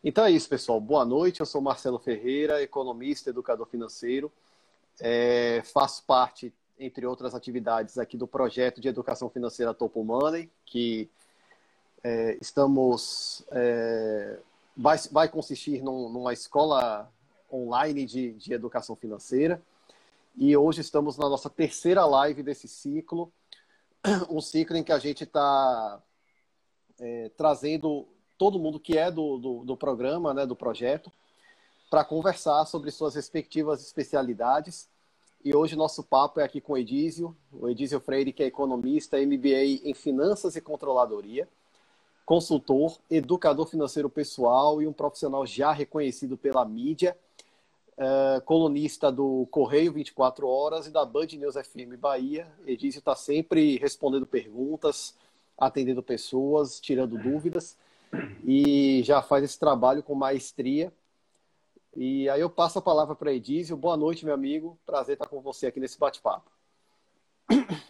Então é isso, pessoal. Boa noite. Eu sou Marcelo Ferreira, economista, educador financeiro. Faço parte, entre outras atividades, aqui do projeto de educação financeira Topo Money, que vai consistir numa escola online de educação financeira. E hoje estamos na nossa terceira live desse ciclo, um ciclo em que a gente está trazendo todo mundo que é do programa, né, do projeto, para conversar sobre suas respectivas especialidades. E hoje nosso papo é aqui com o Edísio Freire, que é economista, MBA em Finanças e Controladoria, consultor, educador financeiro pessoal e um profissional já reconhecido pela mídia, colunista do Correio 24 Horas e da Band News FM Bahia. Edísio está sempre respondendo perguntas, atendendo pessoas, tirando dúvidas, e já faz esse trabalho com maestria. E aí eu passo a palavra para Edísio. Boa noite, meu amigo. Prazer estar com você aqui nesse bate-papo.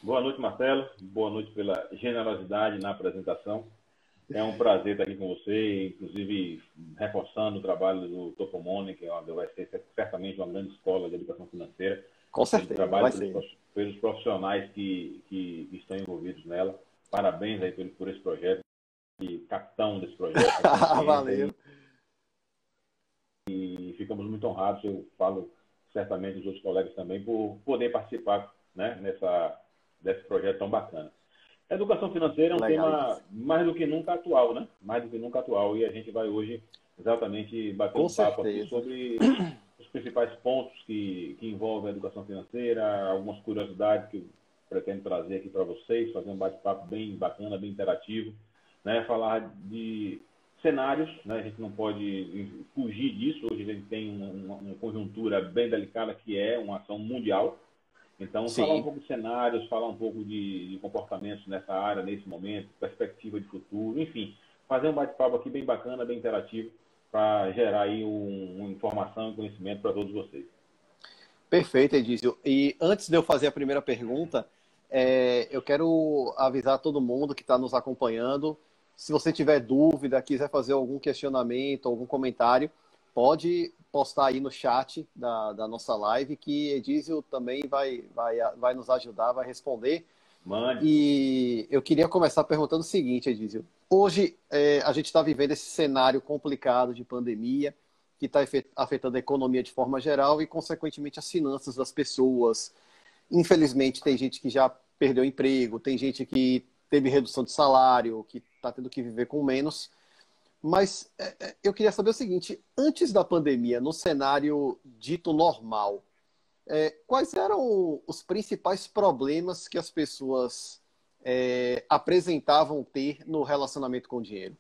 Boa noite, Marcelo. Boa noite pela generosidade na apresentação. É um prazer estar aqui com você, inclusive reforçando o trabalho do Topo Money, que vai ser certamente uma grande escola de educação financeira. Com certeza, trabalho pelos profissionais que estão envolvidos nela. Parabéns aí por esse projeto, e capitão desse projeto. Valeu. E ficamos muito honrados, eu falo certamente os outros colegas também, por poder participar, né, desse projeto tão bacana. A educação financeira é um tema mais do que nunca atual, né? Mais do que nunca atual. E a gente vai hoje exatamente bater um papo aqui sobre os principais pontos que envolvem a educação financeira, algumas curiosidades que eu pretendo trazer aqui para vocês, fazer um bate-papo bem bacana, bem interativo, né? Falar de cenários, né? A gente não pode fugir disso. Hoje a gente tem uma conjuntura bem delicada que é uma ação mundial. Então, Sim. falar um pouco de cenários, falar um pouco de comportamentos nessa área, nesse momento, perspectiva de futuro, enfim, fazer um bate-papo aqui bem bacana, bem interativo, para gerar aí uma informação e conhecimento para todos vocês. Perfeito, Edísio. E antes de eu fazer a primeira pergunta, eu quero avisar todo mundo que está nos acompanhando. Se você tiver dúvida, quiser fazer algum questionamento, algum comentário, pode postar aí no chat da nossa live, que Edísio também vai nos ajudar, vai responder. Mande. E eu queria começar perguntando o seguinte, Edísio. Hoje a gente está vivendo esse cenário complicado de pandemia, que está afetando a economia de forma geral e, consequentemente, as finanças das pessoas. Infelizmente, tem gente que já perdeu emprego, tem gente que teve redução de salário, que está tendo que viver com menos. Mas eu queria saber o seguinte, antes da pandemia, no cenário dito normal, quais eram os principais problemas que as pessoas apresentavam ter no relacionamento com o dinheiro?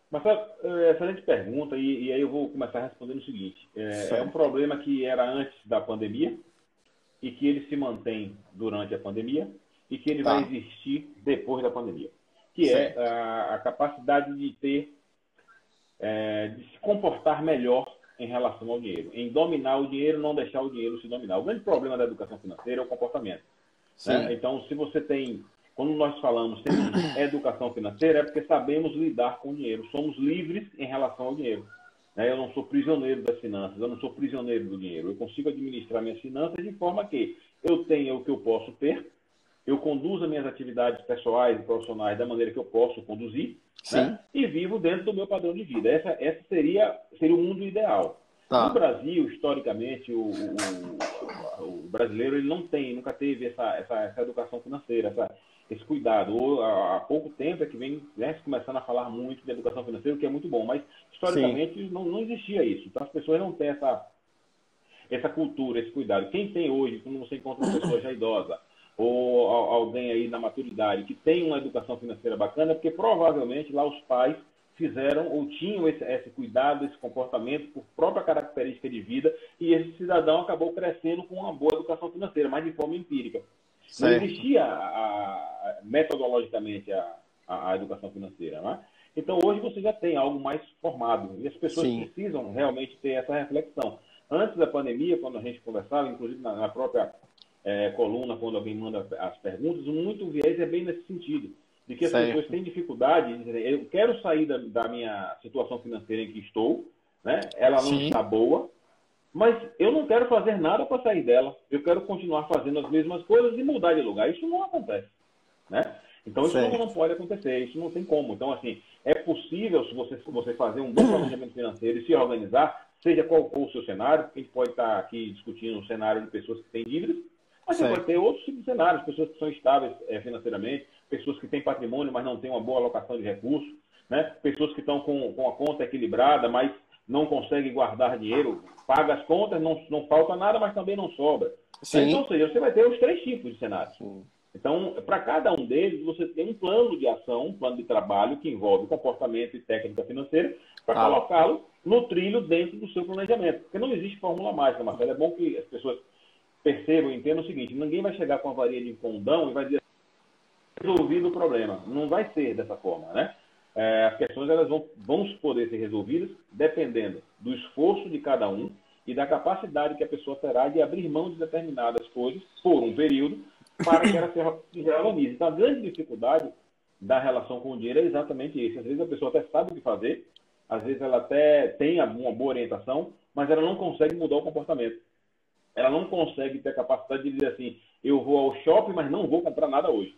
Marcelo, excelente pergunta, e aí eu vou começar respondendo o seguinte. É um problema que era antes da pandemia e que ele se mantém durante a pandemia e que ele vai existir depois da pandemia, que certo. é a capacidade de ter, de se comportar melhor em relação ao dinheiro, em dominar o dinheiro, não deixar o dinheiro se dominar. O grande problema da educação financeira é o comportamento. Né? Então, se você tem, quando nós falamos em educação financeira, é porque sabemos lidar com o dinheiro, somos livres em relação ao dinheiro. Né? Eu não sou prisioneiro das finanças, eu não sou prisioneiro do dinheiro. Eu consigo administrar minhas finanças de forma que eu tenha o que eu posso ter, eu conduzo minhas atividades pessoais e profissionais da maneira que eu posso conduzir, né? E vivo dentro do meu padrão de vida. Essa seria o mundo ideal. No Brasil, historicamente, o brasileiro ele nunca teve essa educação financeira, esse cuidado. Há pouco tempo é que vem começando a falar muito de educação financeira, o que é muito bom, mas historicamente não existia isso. Então as pessoas não têm essa cultura, esse cuidado. Quem tem hoje, quando você encontra uma pessoa já idosa, ou alguém aí na maturidade que tem uma educação financeira bacana, porque provavelmente lá os pais fizeram ou tinham esse cuidado, esse comportamento por própria característica de vida, e esse cidadão acabou crescendo com uma boa educação financeira, mas de forma empírica. Não existia metodologicamente a educação financeira, né? Então hoje você já tem algo mais formado, e as pessoas precisam realmente ter essa reflexão. Antes da pandemia, quando a gente conversava, inclusive na própria coluna, quando alguém manda as perguntas, muito viés é bem nesse sentido. de que as Certo. pessoas têm dificuldade de dizer, eu quero sair da minha situação financeira em que estou, né? Ela não Sim. está boa, mas eu não quero fazer nada para sair dela. Eu quero continuar fazendo as mesmas coisas e mudar de lugar. Isso não acontece, né? Então, isso não Certo. pode acontecer, isso não tem como. Então, assim, é possível, se você fazer um bom planejamento financeiro e se organizar, seja qual for o seu cenário, porque a gente pode estar aqui discutindo um cenário de pessoas que têm dívidas, mas você pode Certo. ter outros tipos de cenários, pessoas que são estáveis financeiramente, pessoas que têm patrimônio, mas não têm uma boa alocação de recursos, né? Pessoas que estão com a conta equilibrada, mas não conseguem guardar dinheiro, paga as contas, não falta nada, mas também não sobra. Né? Então, Sim. ou seja, você vai ter os três tipos de cenários. Sim. Então, para cada um deles, você tem um plano de ação, um plano de trabalho que envolve comportamento e técnica financeira para Tá. colocá-lo no trilho dentro do seu planejamento. Porque não existe fórmula mágica, Marcelo. É bom que as pessoas percebam e entendam o seguinte: ninguém vai chegar com a varinha de condão e vai dizer resolvido o problema. Não vai ser dessa forma, né? As questões elas vão poder ser resolvidas dependendo do esforço de cada um e da capacidade que a pessoa terá de abrir mão de determinadas coisas por um período para que ela se reorganize. Então, a grande dificuldade da relação com o dinheiro é exatamente isso. Às vezes a pessoa até sabe o que fazer, às vezes ela até tem uma boa orientação, mas ela não consegue mudar o comportamento. Ela não consegue ter a capacidade de dizer assim, eu vou ao shopping, mas não vou comprar nada hoje.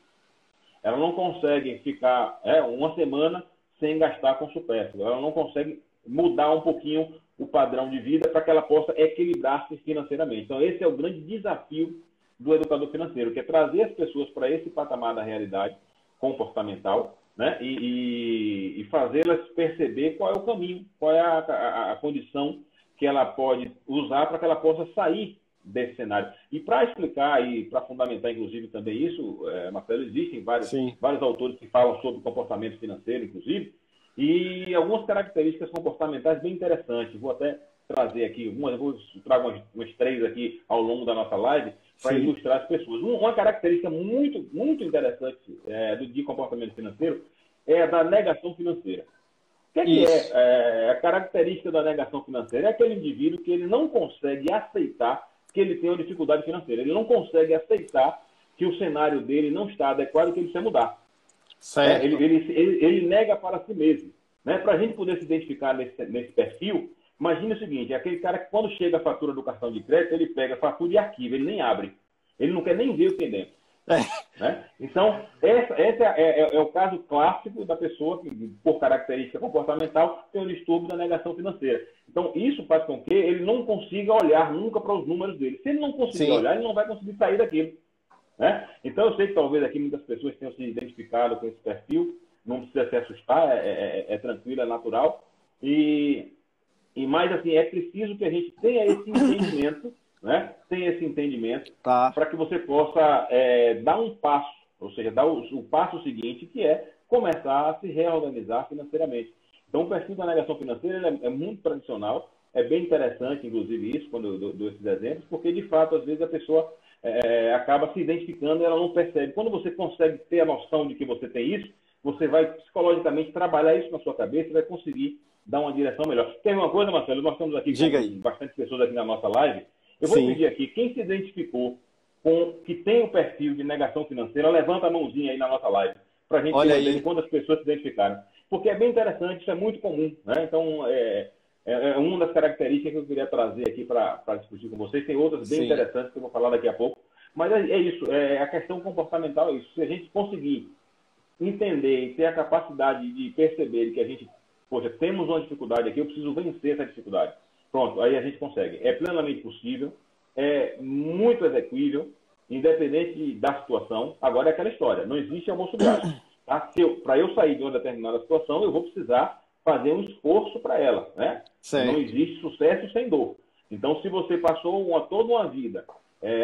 Ela não consegue ficar uma semana sem gastar com supérfluo. Ela não consegue mudar um pouquinho o padrão de vida para que ela possa equilibrar-se financeiramente. Então, esse é o grande desafio do educador financeiro, que é trazer as pessoas para esse patamar da realidade comportamental, né? E fazê-las perceber qual é o caminho, qual é a condição que ela pode usar para que ela possa sair desse cenário. E para explicar e para fundamentar, inclusive, também isso, Marcelo, existem Sim. vários autores que falam sobre comportamento financeiro, inclusive, e algumas características comportamentais bem interessantes. Vou até trazer aqui trago umas três aqui ao longo da nossa live para Sim. ilustrar as pessoas. Uma característica muito, muito interessante de comportamento financeiro é a da negação financeira. O que Isso. a característica da negação financeira? É aquele indivíduo que ele não consegue aceitar que ele tem uma dificuldade financeira. Ele não consegue aceitar que o cenário dele não está adequado e que ele precisa mudar. Certo. Ele nega para si mesmo. Né? Para a gente poder se identificar nesse perfil, imagine o seguinte, é aquele cara que quando chega a fatura do cartão de crédito, ele pega a fatura e arquiva, ele nem abre. Ele não quer nem ver o que tem dentro. Né? Então, esse é o caso clássico da pessoa que, por característica comportamental, tem o distúrbio da negação financeira. Então, isso faz com que ele não consiga olhar nunca para os números dele. Se ele não conseguir Sim. olhar, ele não vai conseguir sair daquilo. Né? Então, eu sei que talvez aqui muitas pessoas tenham se identificado com esse perfil, não precisa se assustar, é tranquilo, é natural. E mais assim, é preciso que a gente tenha esse entendimento, né? Tenha esse entendimento Tá. para que você possa dar um passo, ou seja, dar o passo seguinte, que é começar a se reorganizar financeiramente. Então, o perfil da negação financeira é muito tradicional, é bem interessante, inclusive, isso, quando eu dou esses exemplos, porque, de fato, às vezes a pessoa acaba se identificando e ela não percebe. Quando você consegue ter a noção de que você tem isso, você vai psicologicamente trabalhar isso na sua cabeça e vai conseguir dar uma direção melhor. Tem uma coisa, Marcelo, nós estamos aqui Diga aí. com bastante pessoas aqui na nossa live. Eu vou Sim. pedir aqui, quem se identificou com que tem o perfil de negação financeira, levanta a mãozinha aí na nossa live, para a gente ter Olha uma ideia de aí. quantas pessoas se identificaram. Porque é bem interessante, isso é muito comum. Né? Então, é uma das características que eu queria trazer aqui para discutir com vocês. Tem outras bem Sim. interessantes que eu vou falar daqui a pouco. Mas é isso, a questão comportamental é isso. Se a gente conseguir entender e ter a capacidade de perceber que a gente, poxa, temos uma dificuldade aqui, eu preciso vencer essa dificuldade. Pronto, aí a gente consegue. É plenamente possível, é muito execuível, independente da situação. Agora é aquela história, não existe almoço grátis. Tá? Para eu sair de uma determinada situação, eu vou precisar fazer um esforço para ela. Né? Certo. Não existe sucesso sem dor. Então, se você passou toda uma vida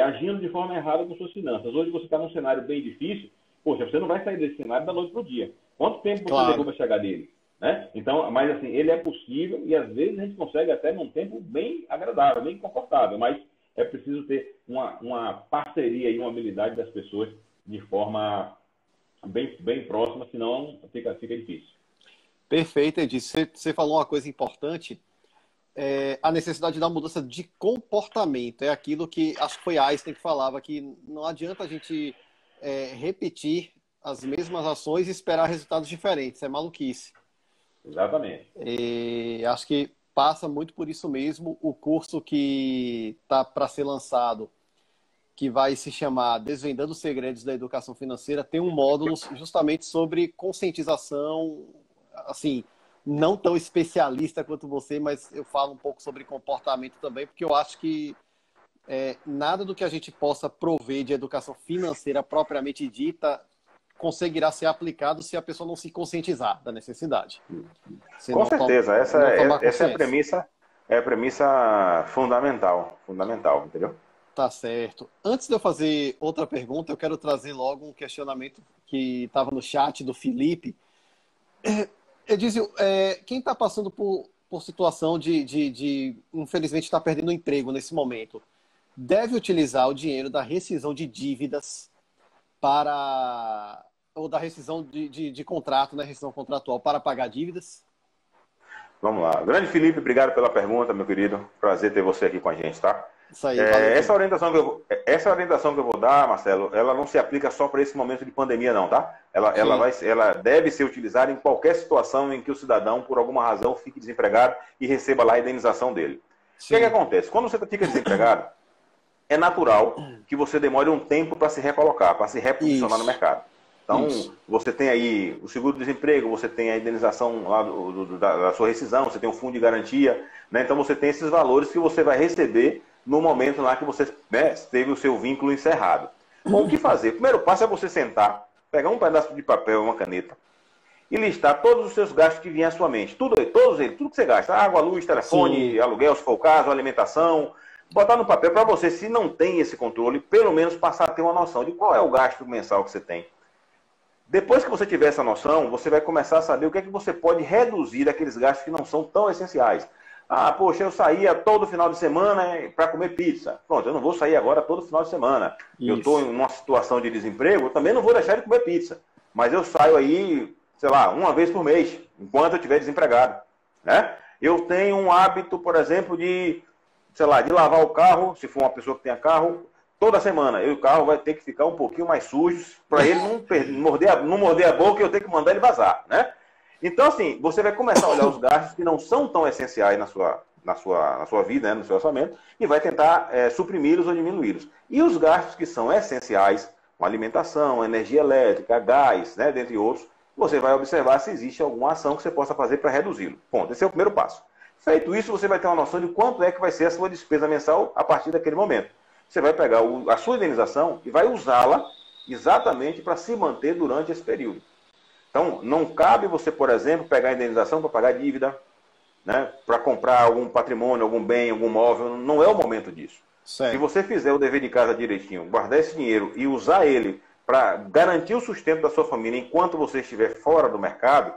agindo de forma errada com suas finanças, hoje você está num cenário bem difícil, poxa, você não vai sair desse cenário da noite para o dia. Quanto tempo você levou para chegar dele? Né? Então, mas assim, ele é possível e às vezes a gente consegue até num tempo bem agradável, bem confortável, mas é preciso ter uma parceria e uma habilidade das pessoas de forma bem próxima, senão fica difícil. Perfeito, Edson. Você falou uma coisa importante, a necessidade da mudança de comportamento. É aquilo que, acho que foi Einstein que falava, que não adianta a gente repetir as mesmas ações e esperar resultados diferentes. É maluquice. Exatamente. E acho que passa muito por isso mesmo. O curso que está para ser lançado, que vai se chamar Desvendando os Segredos da Educação Financeira, tem um módulo justamente sobre conscientização, assim, não tão especialista quanto você, mas eu falo um pouco sobre comportamento também, porque eu acho que nada do que a gente possa prover de educação financeira propriamente dita conseguirá ser aplicado se a pessoa não se conscientizar da necessidade. Com certeza, essa é a premissa fundamental, entendeu? Tá certo. Antes de eu fazer outra pergunta, eu quero trazer logo um questionamento que estava no chat do Felipe. Edísio, quem está passando por situação de infelizmente, estar perdendo o emprego nesse momento, deve utilizar o dinheiro da rescisão de dívidas ou da rescisão de contrato, né, rescisão contratual, para pagar dívidas? Vamos lá. Grande Felipe, obrigado pela pergunta, meu querido. Prazer ter você aqui com a gente, tá? Isso aí, valeu. Essa orientação que eu vou dar, Marcelo, ela não se aplica só para esse momento de pandemia, não, tá? Ela deve ser utilizada em qualquer situação em que o cidadão, por alguma razão, fique desempregado e receba lá a indenização dele. Sim. O que acontece? Quando você fica desempregado, é natural que você demore um tempo para se recolocar, para se reposicionar no mercado. Então, você tem aí o seguro-desemprego, você tem a indenização lá da sua rescisão, você tem o fundo de garantia, né? Então você tem esses valores que você vai receber no momento lá que você, né, teve o seu vínculo encerrado. Bom, o que fazer? O primeiro passo é você sentar, pegar um pedaço de papel, uma caneta, e listar todos os seus gastos que vêm à sua mente. Tudo que você gasta, água, luz, telefone, aluguel, se for o caso, alimentação, botar no papel para você, se não tem esse controle, pelo menos passar a ter uma noção de qual é o gasto mensal que você tem. Depois que você tiver essa noção, você vai começar a saber o que é que você pode reduzir daqueles gastos que não são tão essenciais. Ah, poxa, eu saía todo final de semana para comer pizza. Pronto, eu não vou sair agora todo final de semana. Isso. Eu estou em uma situação de desemprego, eu também não vou deixar de comer pizza. Mas eu saio aí, sei lá, uma vez por mês, enquanto eu estiver desempregado. Né? Eu tenho um hábito, por exemplo, de lavar o carro, se for uma pessoa que tenha carro, toda semana. E o carro vai ter que ficar um pouquinho mais sujo para ele não morder a boca e eu ter que mandar ele vazar, né? Então, assim, você vai começar a olhar os gastos que não são tão essenciais na sua vida, né, no seu orçamento, e vai tentar suprimi-los ou diminuí-los. E os gastos que são essenciais, com alimentação, energia elétrica, gás, né, dentre outros, você vai observar se existe alguma ação que você possa fazer para reduzi-lo. Ponto. Esse é o primeiro passo. Feito isso, você vai ter uma noção de quanto é que vai ser a sua despesa mensal a partir daquele momento. Você vai pegar a sua indenização e vai usá-la exatamente para se manter durante esse período. Então, não cabe você, por exemplo, pegar a indenização para pagar dívida, né, para comprar algum patrimônio, algum bem, algum móvel. Não é o momento disso. Certo. Se você fizer o dever de casa direitinho, guardar esse dinheiro e usar ele para garantir o sustento da sua família enquanto você estiver fora do mercado,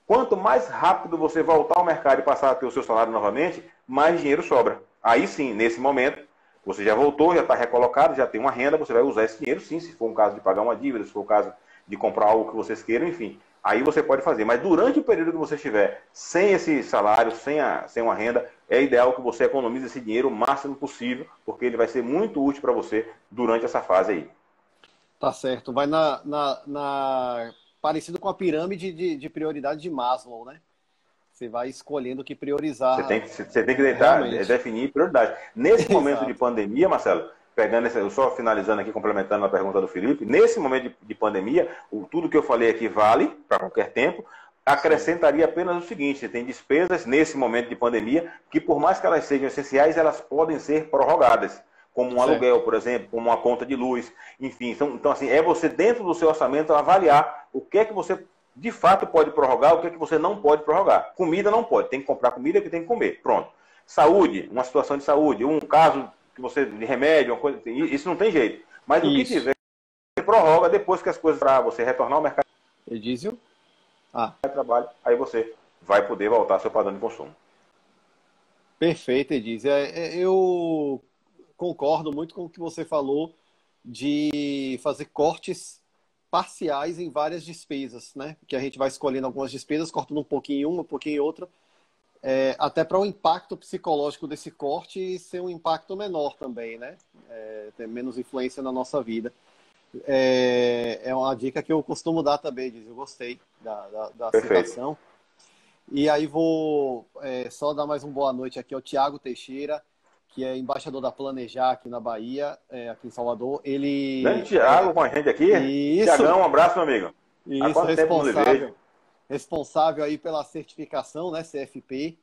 quanto mais rápido você voltar ao mercado e passar a ter o seu salário novamente, mais dinheiro sobra. Aí sim, nesse momento, você já voltou, já está recolocado, já tem uma renda, você vai usar esse dinheiro sim, se for um caso de pagar uma dívida, se for o caso de comprar algo que vocês queiram, enfim. Aí você pode fazer. Mas durante o período que você estiver sem esse salário, sem uma renda, é ideal que você economize esse dinheiro o máximo possível, porque ele vai ser muito útil para você durante essa fase aí. Tá certo. Vai parecido com a pirâmide de prioridade de Maslow, né? Você vai escolhendo o que priorizar. Você tem que definir prioridade. Nesse momento de pandemia, Marcelo, só finalizando aqui, complementando a pergunta do Felipe, nesse momento de pandemia, tudo que eu falei aqui vale para qualquer tempo. Acrescentaria apenas o seguinte: você tem despesas nesse momento de pandemia que, por mais que elas sejam essenciais, elas podem ser prorrogadas. Como um aluguel, por exemplo, como uma conta de luz, enfim. Então, assim, é você, dentro do seu orçamento, avaliar o que é que você de fato pode prorrogar, o que é que você não pode prorrogar. Comida não pode, tem que comprar comida que tem que comer. Pronto. Saúde, uma situação de saúde, um caso que você de remédio, uma coisa, isso não tem jeito. Mas o que tiver, você prorroga depois que as coisas para você retornar ao mercado de trabalho, aí você vai poder voltar ao seu padrão de consumo. Perfeito, Edísio. Eu concordo muito com o que você falou de fazer cortes parciais em várias despesas, né? Que a gente vai escolhendo algumas despesas, cortando um pouquinho em uma, um pouquinho em outra, até para o impacto psicológico desse corte ser um impacto menor também, né? Ter menos influência na nossa vida. É uma dica que eu costumo dar também, diz. Eu gostei da Perfeito. citação. E aí vou só dar mais uma boa noite aqui ao Tiago Teixeira, que é embaixador da Planejar aqui na Bahia, aqui em Salvador. Grande Ele Thiago com a gente aqui. isso, Tiagão, um abraço, meu amigo. Há isso, quanto tempo não lhe vejo? responsável aí pela certificação, né, CFP.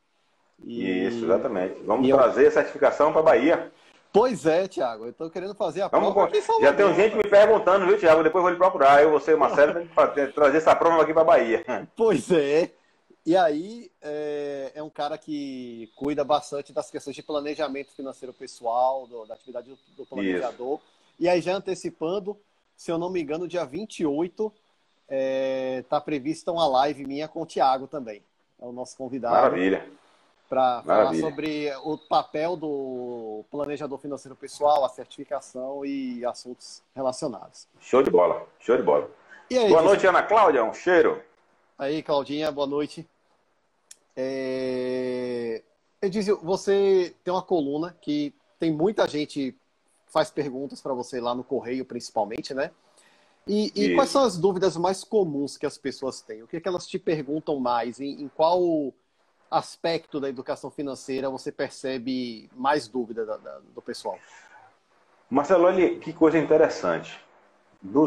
Isso, E, exatamente. Vamos e eu, trazer a certificação para a Bahia. pois é, Tiago, eu estou querendo fazer a Vamos, prova aqui em já tem Salvador, gente me rapaz. perguntando, viu, Thiago? Depois eu vou lhe procurar. Eu, você e o Marcelo, tem que trazer essa prova aqui para a Bahia. Pois é. E aí é um cara que cuida bastante das questões de planejamento financeiro pessoal, da atividade do Isso. planejador. E aí já antecipando, se eu não me engano, dia 28 está prevista uma live minha com o Thiago também. É o nosso convidado Maravilha. para falar Maravilha. sobre o papel do planejador financeiro pessoal, a certificação e assuntos relacionados. Show de bola. Show de bola. E aí, Boa noite, Ana Cláudia. Um cheiro. aí, Claudinha, boa noite. Edísio, você tem uma coluna que tem muita gente que faz perguntas para você lá no Correio, principalmente, né? E quais Isso. são as dúvidas mais comuns que as pessoas têm? O que é que elas te perguntam mais? Em qual aspecto da educação financeira você percebe mais dúvida do pessoal? Marcelo, olha que coisa interessante. Do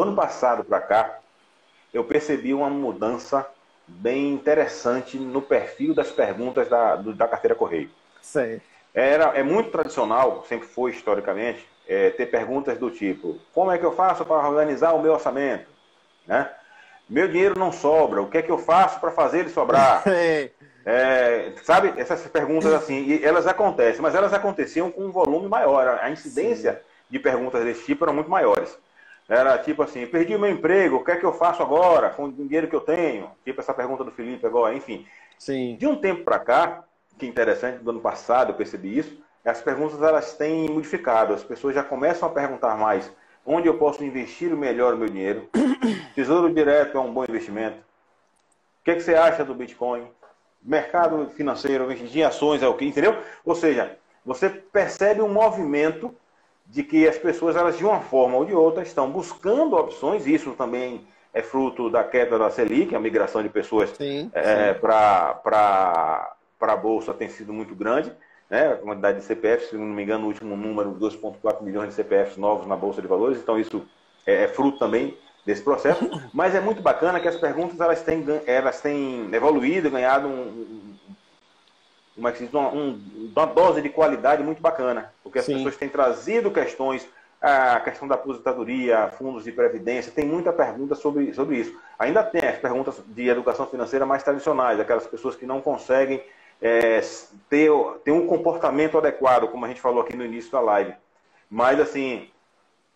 ano passado para cá, eu percebi uma mudança bem interessante no perfil das perguntas da carteira Correio. Certo. É muito tradicional, sempre foi historicamente, ter perguntas do tipo: como é que eu faço para organizar o meu orçamento? Né? Meu dinheiro não sobra, o que é que eu faço para fazer ele sobrar? Sabe, essas perguntas assim, e elas acontecem, mas elas aconteciam com um volume maior. A incidência Sim. de perguntas desse tipo eram muito maiores. Era tipo assim: perdi o meu emprego, o que é que eu faço agora com o dinheiro que eu tenho? Tipo essa pergunta do Felipe agora, enfim. Sim. De um tempo para cá, que é interessante, do ano passado eu percebi isso, as perguntas elas têm modificado. As pessoas já começam a perguntar mais: onde eu posso investir melhor o meu dinheiro? Tesouro direto é um bom investimento? O que é que você acha do Bitcoin? Mercado financeiro, investir em ações é o que, entendeu? Ou seja, você percebe um movimento de que as pessoas, elas de uma forma ou de outra, estão buscando opções. Isso também é fruto da queda da Selic, a migração de pessoas Sim. Sim. para a Bolsa tem sido muito grande. Né? A quantidade de CPFs, se não me engano, o último número, 2,4 milhões de CPFs novos na Bolsa de Valores. Então, isso é fruto também desse processo. Mas é muito bacana que as perguntas elas têm evoluído, ganhado uma dose de qualidade muito bacana, porque as Sim. pessoas têm trazido questões, a questão da aposentadoria, fundos de previdência, tem muita pergunta sobre isso. Ainda tem as perguntas de educação financeira mais tradicionais, aquelas pessoas que não conseguem ter um comportamento adequado, como a gente falou aqui no início da live. Mas, assim,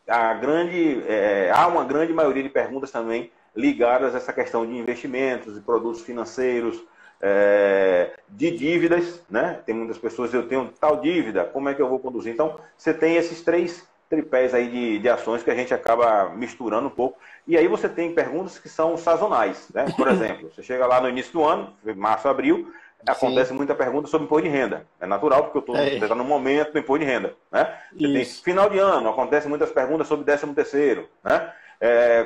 há uma grande maioria de perguntas também ligadas a essa questão de investimentos, de produtos financeiros, de dívidas, né? Tem muitas pessoas: eu tenho tal dívida, como é que eu vou conduzir? Então, você tem esses três tripés aí de ações que a gente acaba misturando um pouco. E aí você tem perguntas que são sazonais, né? Por exemplo, você chega lá no início do ano, março, abril, acontece Sim. muita pergunta sobre imposto de renda. É natural, porque você está no momento do imposto de renda, né? Você tem Isso. final de ano, acontecem muitas perguntas sobre 13º, né?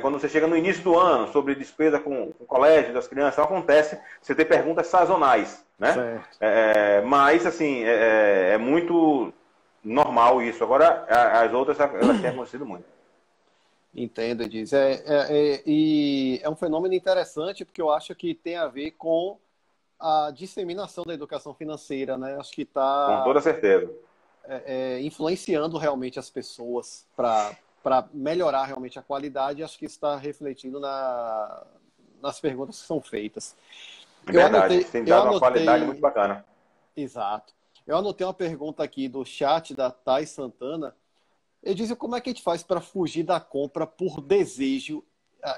Quando você chega no início do ano, sobre despesa com o colégio das crianças, então acontece, você tem perguntas sazonais, né? Certo. Mas, assim, é muito normal isso. Agora, as outras, elas têm acontecido muito. Entendo, diz. E é um fenômeno interessante porque eu acho que tem a ver com a disseminação da educação financeira, né? Acho que Com está toda certeza. influenciando realmente as pessoas para melhorar realmente a qualidade. Acho que isso está refletindo nas perguntas que são feitas. É Eu verdade. anotei, Isso tem eu dado uma qualidade muito anotei, bacana. exato. Eu anotei uma pergunta aqui do chat da Thais Santana. Ele diz: como é que a gente faz para fugir da compra por desejo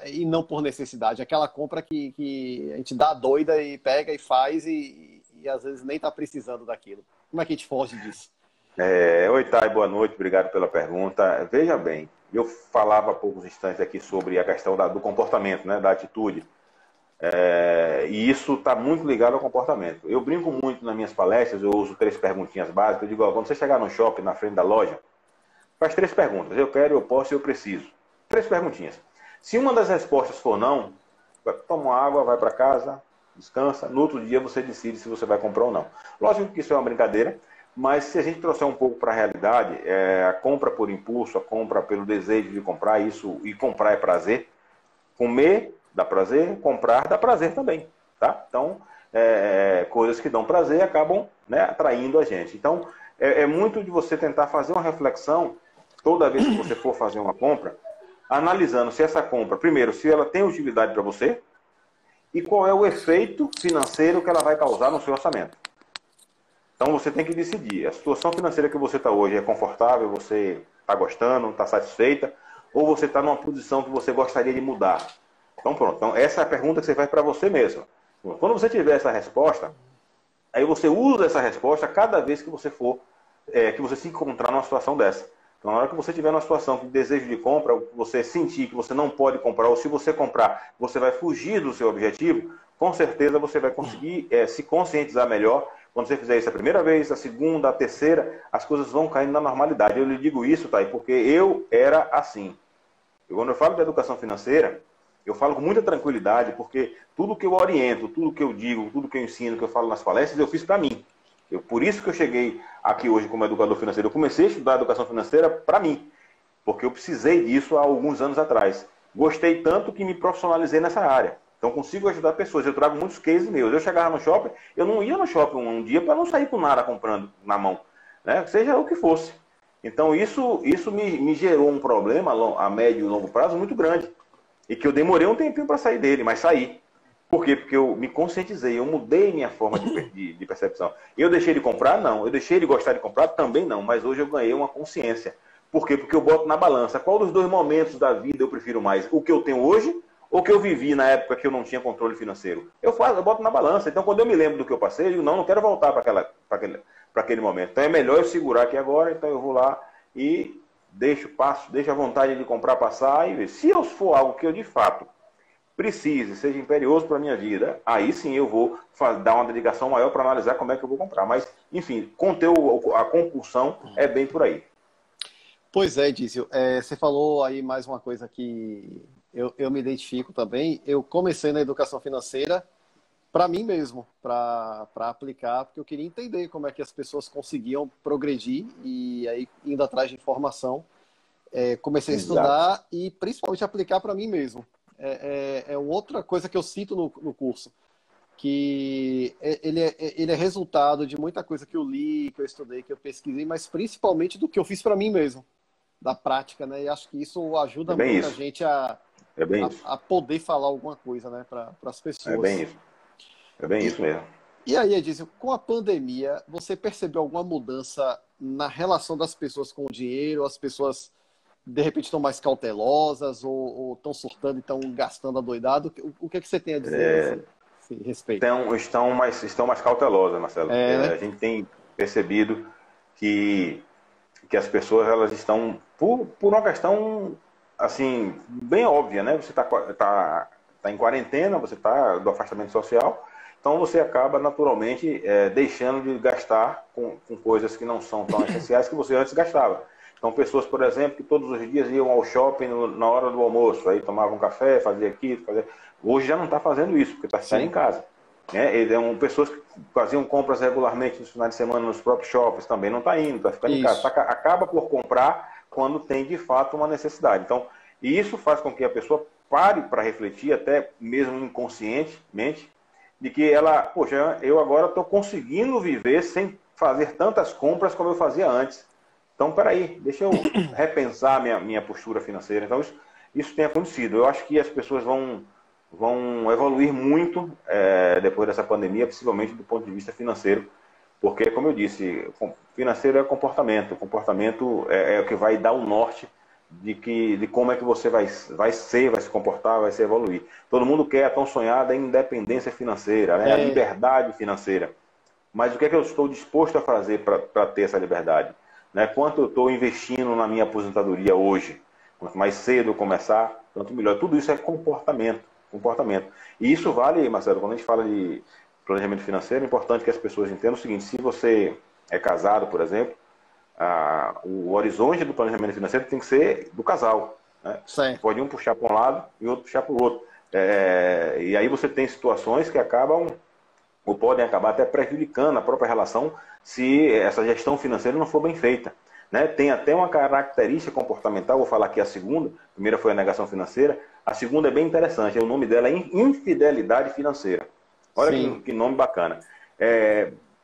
e não por necessidade? Aquela compra que a gente dá doida e pega e faz e às vezes nem está precisando daquilo. Como é que a gente foge disso? Oi, Thay, boa noite, obrigado pela pergunta. Veja bem, eu falava há poucos instantes aqui sobre a questão do comportamento, né, da atitude. E isso está muito ligado ao comportamento. Eu brinco muito nas minhas palestras, eu uso 3 perguntinhas básicas. Eu digo: quando você chegar no shopping, na frente da loja, faz 3 perguntas. Eu quero, eu posso e eu preciso. 3 perguntinhas. Se uma das respostas for não, toma uma água, vai para casa, descansa. No outro dia você decide se você vai comprar ou não. Lógico que isso é uma brincadeira, mas se a gente trouxer um pouco para a realidade, a compra por impulso, a compra pelo desejo de comprar, isso, e comprar é prazer. Comer dá prazer, comprar dá prazer também. Tá? Então, coisas que dão prazer acabam, né, atraindo a gente. Então, é muito de você tentar fazer uma reflexão toda vez que você for fazer uma compra, analisando se essa compra, primeiro, se ela tem utilidade para você e qual é o efeito financeiro que ela vai causar no seu orçamento. Então, você tem que decidir. A situação financeira que você está hoje é confortável, você está gostando, está satisfeita, ou você está numa posição que você gostaria de mudar? Então, pronto. Então, essa é a pergunta que você faz para você mesmo. Quando você tiver essa resposta, aí você usa essa resposta cada vez que você for, que você se encontrar numa situação dessa. Então, na hora que você tiver numa situação de desejo de compra, você sentir que você não pode comprar, ou se você comprar, você vai fugir do seu objetivo, com certeza você vai conseguir se conscientizar melhor. Quando você fizer isso a primeira vez, a segunda, a terceira, as coisas vão caindo na normalidade. Eu lhe digo isso, Thay, porque eu era assim. Quando eu falo de educação financeira, eu falo com muita tranquilidade, porque tudo que eu oriento, tudo que eu digo, tudo que eu ensino, que eu falo nas palestras, eu fiz para mim. Por isso que eu cheguei aqui hoje como educador financeiro. Eu comecei a estudar educação financeira para mim, porque eu precisei disso há alguns anos atrás. Gostei tanto que me profissionalizei nessa área. Então consigo ajudar pessoas. Eu trago muitos cases meus. Eu chegava no shopping, eu não ia no shopping um dia para não sair com nada comprando na mão, né? Seja o que fosse. Então isso me gerou um problema a médio e longo prazo muito grande. E que eu demorei um tempinho para sair dele, mas saí. Por quê? Porque eu me conscientizei, eu mudei minha forma de percepção. Eu deixei de comprar? Não. Eu deixei de gostar de comprar? Também não. Mas hoje eu ganhei uma consciência. Por quê? Porque eu boto na balança. Qual dos 2 momentos da vida eu prefiro mais? O que eu tenho hoje ou o que eu vivi na época que eu não tinha controle financeiro? Eu boto na balança. Então, quando eu me lembro do que eu passei, eu digo, não quero voltar para aquele momento. Então, é melhor eu segurar aqui agora. Então, eu vou lá e deixo a vontade de comprar passar e ver. Se eu for algo que eu, de fato, precise, seja imperioso para a minha vida, aí sim eu vou dar uma dedicação maior para analisar como é que eu vou comprar. Mas, enfim, conter a compulsão é bem por aí. Pois é, Dízio. Você falou aí mais uma coisa que eu me identifico também. Eu comecei na educação financeira para mim mesmo, para aplicar, porque eu queria entender como é que as pessoas conseguiam progredir e aí indo atrás de informação. Comecei a estudar e principalmente aplicar para mim mesmo. Outra coisa que eu cito no curso, que ele é resultado de muita coisa que eu li, que eu estudei, que eu pesquisei, mas principalmente do que eu fiz para mim mesmo, da prática, né? E acho que isso ajuda muito a gente a poder falar alguma coisa, né, para as pessoas. É bem isso. É bem isso mesmo. E aí, Edísio, com a pandemia, você percebeu alguma mudança na relação das pessoas com o dinheiro? As pessoas, de repente, estão mais cautelosas ou estão surtando e estão gastando adoidado? O que é que você tem a dizer a esse respeito? Estão mais cautelosas, Marcelo. Né? A gente tem percebido que as pessoas elas estão, por uma questão assim, bem óbvia, né? Você tá em quarentena, você está do afastamento social, então você acaba naturalmente deixando de gastar com coisas que não são tão essenciais que você antes gastava. Então pessoas, por exemplo, que todos os dias iam ao shopping na hora do almoço, aí tomavam um café, fazia aquilo, hoje já não está fazendo isso, porque está ficando em casa. Pessoas que faziam compras regularmente nos finais de semana nos próprios shoppings também não está indo, está ficando em casa. Acaba por comprar quando tem de fato uma necessidade. Então, e isso faz com que a pessoa pare para refletir, até mesmo inconscientemente, de que ela, poxa, eu agora estou conseguindo viver sem fazer tantas compras como eu fazia antes. Então, peraí, deixa eu repensar minha postura financeira. Então, isso tem acontecido. Eu acho que as pessoas vão evoluir muito depois dessa pandemia, principalmente do ponto de vista financeiro, porque, como eu disse, financeiro é comportamento. O comportamento é o que vai dar o norte de como é que você vai se comportar, vai se evoluir. Todo mundo quer a tão sonhada independência financeira, né? A liberdade financeira. Mas o que é que eu estou disposto a fazer para ter essa liberdade? Né? Quanto eu estou investindo na minha aposentadoria hoje? Quanto mais cedo eu começar, tanto melhor. Tudo isso é comportamento. E isso vale, Marcelo, quando a gente fala de planejamento financeiro, é importante que as pessoas entendam o seguinte: se você é casado, por exemplo, o horizonte do planejamento financeiro tem que ser do casal, né? Certo. Pode um puxar para um lado e o outro puxar para o outro. E aí você tem situações que acabam ou podem acabar até prejudicando a própria relação se essa gestão financeira não for bem feita, né? Tem até uma característica comportamental, vou falar aqui a segunda, a primeira foi a negação financeira, a segunda é bem interessante, o nome dela é infidelidade financeira. Olha que nome bacana.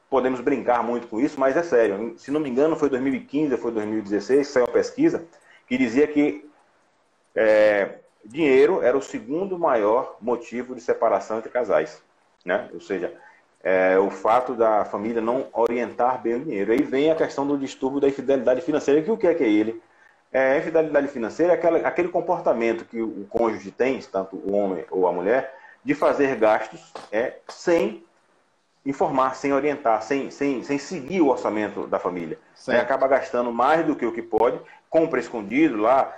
Podemos brincar muito com isso, mas é sério. Se não me engano, foi 2015, foi 2016, saiu uma pesquisa que dizia que dinheiro era o segundo maior motivo de separação entre casais, né? Ou seja, o fato da família não orientar bem o dinheiro. Aí vem a questão do distúrbio da infidelidade financeira, que o que é ele? A infidelidade financeira é aquele comportamento que o cônjuge tem, tanto o homem ou a mulher, de fazer gastos sem informar, sem orientar, sem seguir o orçamento da família. Acaba gastando mais do que o que pode, compra escondido lá,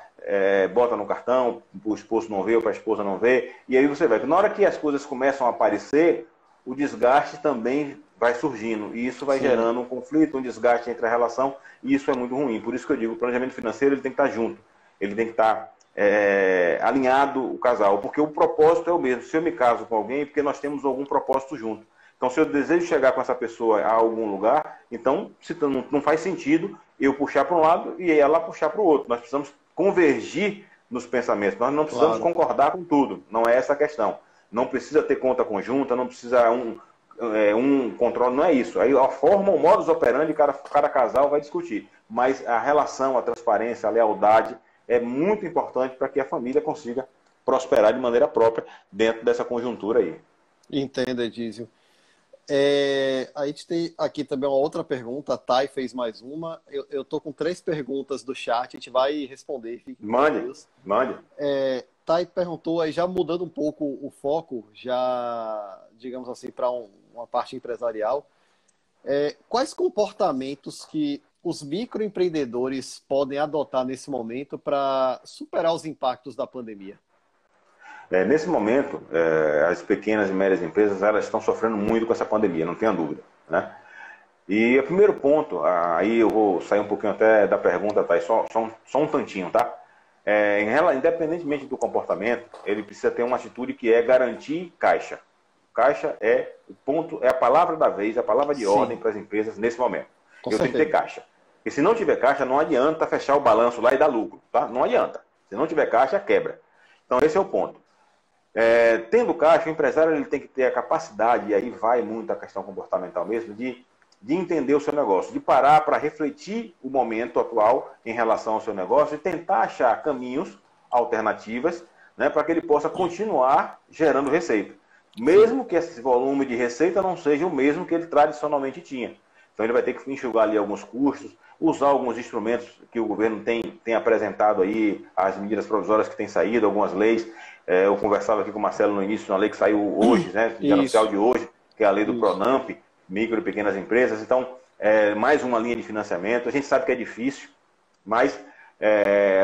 bota no cartão, o esposo não vê ou para a esposa não ver, e aí você vai. Na hora que as coisas começam a aparecer, o desgaste também vai surgindo, e isso vai gerando um conflito, um desgaste entre a relação, e isso é muito ruim. Por isso que eu digo, o planejamento financeiro ele tem que estar junto, ele tem que estar alinhado o casal, porque o propósito é o mesmo. Se eu me caso com alguém, é porque nós temos algum propósito junto. Então, se eu desejo chegar com essa pessoa a algum lugar, então não faz sentido eu puxar para um lado e ela puxar para o outro. Nós precisamos convergir nos pensamentos. Nós não precisamos concordar com tudo. Não é essa a questão. Não precisa ter conta conjunta, não precisa um controle, não é isso. Aí a forma, o modus operandi, cada casal vai discutir. Mas a relação, a transparência, a lealdade é muito importante para que a família consiga prosperar de maneira própria dentro dessa conjuntura aí. Entendo, Edísio. A gente tem aqui também uma outra pergunta. A Thay fez mais uma. Eu estou com 3 perguntas do chat, a gente vai responder. Mande. Thay perguntou, aí já mudando um pouco o foco, já, digamos assim, para uma parte empresarial. Quais comportamentos que os microempreendedores podem adotar nesse momento para superar os impactos da pandemia? Nesse momento, as pequenas e médias empresas elas estão sofrendo muito com essa pandemia, não tenha dúvida, né? E o primeiro ponto, aí eu vou sair um pouquinho até da pergunta, tá? Só um tantinho, tá? Independentemente do comportamento, ele precisa ter uma atitude que é garantir caixa. Caixa é o ponto, é a palavra da vez, a palavra de ordem para as empresas nesse momento. Eu tenho que ter caixa. E se não tiver caixa, não adianta fechar o balanço lá e dar lucro, tá? Não adianta. Se não tiver caixa, quebra. Então esse é o ponto. Tendo caixa, o empresário ele tem que ter a capacidade, e aí vai muito a questão comportamental mesmo, de entender o seu negócio, de parar para refletir o momento atual em relação ao seu negócio e tentar achar caminhos, alternativas, né, para que ele possa continuar gerando receita. Mesmo que esse volume de receita não seja o mesmo que ele tradicionalmente tinha. Então ele vai ter que enxugar ali alguns custos, usar alguns instrumentos que o governo tem apresentado aí, as medidas provisórias que têm saído, algumas leis. Eu conversava aqui com o Marcelo no início, uma lei que saiu hoje, né, de oficial de hoje, que é a lei do Pronamp, micro e pequenas empresas. Então, mais uma linha de financiamento. A gente sabe que é difícil, mas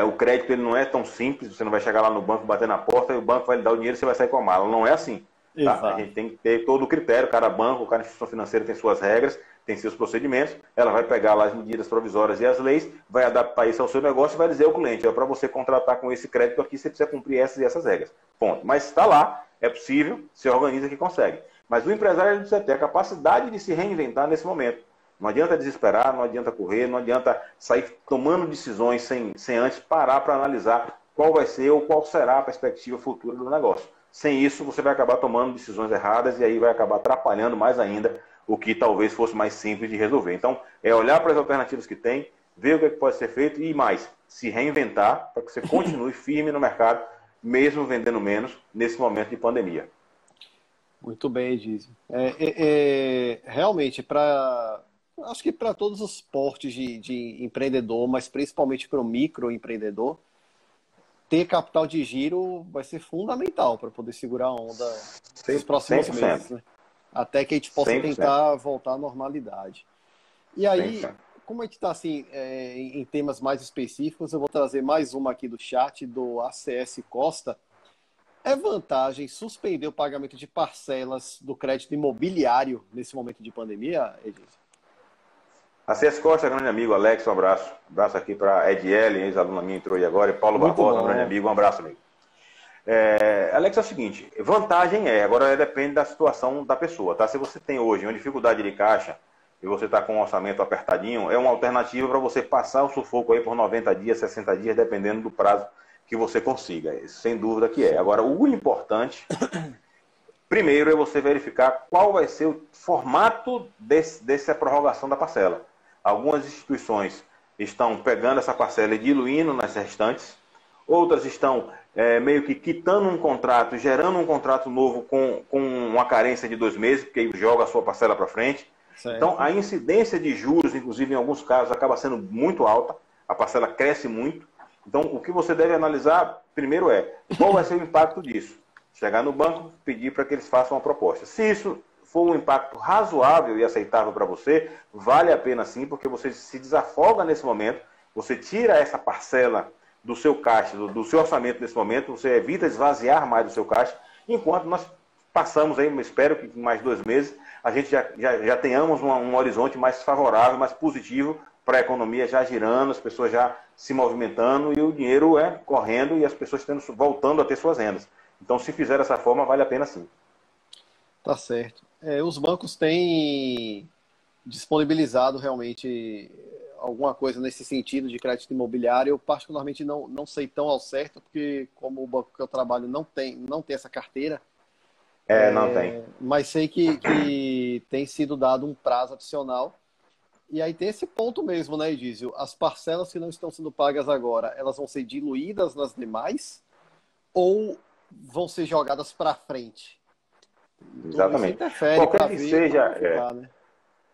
o crédito ele não é tão simples. Você não vai chegar lá no banco, bater na porta e o banco vai lhe dar o dinheiro e você vai sair com a mala. Não é assim. Tá? A gente tem que ter todo o critério. Cada banco, cada instituição financeira tem suas regras, tem seus procedimentos. Ela vai pegar lá as medidas provisórias e as leis, vai adaptar isso ao seu negócio e vai dizer ao cliente, para você contratar com esse crédito aqui, você precisa cumprir essas e essas regras. Ponto. Mas está lá, é possível, se organiza que consegue. Mas o empresário ele precisa ter a capacidade de se reinventar nesse momento. Não adianta desesperar, não adianta correr, não adianta sair tomando decisões sem antes parar para analisar qual vai ser ou qual será a perspectiva futura do negócio. Sem isso, você vai acabar tomando decisões erradas e aí vai acabar atrapalhando mais ainda o que talvez fosse mais simples de resolver. Então, é olhar para as alternativas que tem, ver o que pode ser feito e mais, se reinventar para que você continue firme no mercado, mesmo vendendo menos nesse momento de pandemia. Muito bem, Edísio. Realmente, acho que para todos os portes de empreendedor, mas principalmente para o microempreendedor, ter capital de giro vai ser fundamental para poder segurar a onda nos próximos 100%. meses, né? Até que a gente possa 100%. tentar voltar à normalidade. E aí, 100%. como a gente está assim, em temas mais específicos, eu vou trazer mais uma aqui do chat, do ACS Costa. É vantagem suspender o pagamento de parcelas do crédito imobiliário nesse momento de pandemia, Edísio? A CS Costa, grande amigo. Alex, um abraço. Um abraço aqui para Ediele, ex-aluna minha, entrou aí agora. E Paulo Barbosa, um grande amigo. Um abraço, amigo. Alex, é o seguinte, vantagem agora depende da situação da pessoa, tá? Se você tem hoje uma dificuldade de caixa e você está com um orçamento apertadinho, é uma alternativa para você passar o sufoco aí por 90 dias, 60 dias, dependendo do prazo que você consiga. Sem dúvida que é. Agora, o importante, primeiro, é você verificar qual vai ser o formato dessa prorrogação da parcela. Algumas instituições estão pegando essa parcela e diluindo nas restantes, outras estão meio que quitando um contrato, gerando um contrato novo com uma carência de 2 meses, porque aí joga a sua parcela para frente. Certo. Então, a incidência de juros, inclusive em alguns casos, acaba sendo muito alta, a parcela cresce muito. Então, o que você deve analisar, primeiro qual vai ser o impacto disso? Chegar no banco, pedir para que eles façam uma proposta. Se isso for um impacto razoável e aceitável para você, vale a pena sim, porque você se desafoga nesse momento, você tira essa parcela do seu caixa, do seu orçamento nesse momento, você evita esvaziar mais do seu caixa, enquanto nós passamos aí, espero que em mais 2 meses, a gente já tenhamos um horizonte mais favorável, mais positivo para a economia já girando, as pessoas já se movimentando e o dinheiro correndo e as pessoas voltando a ter suas rendas. Então, se fizer dessa forma, vale a pena sim. Tá certo. Os bancos têm disponibilizado realmente alguma coisa nesse sentido de crédito imobiliário. Eu particularmente não sei tão ao certo, porque como o banco que eu trabalho não tem essa carteira. Não tem. Mas sei que tem sido dado um prazo adicional. E aí tem esse ponto mesmo, né, Edísio? As parcelas que não estão sendo pagas agora, elas vão ser diluídas nas demais ou vão ser jogadas para frente? Exatamente. Qualquer que seja, né?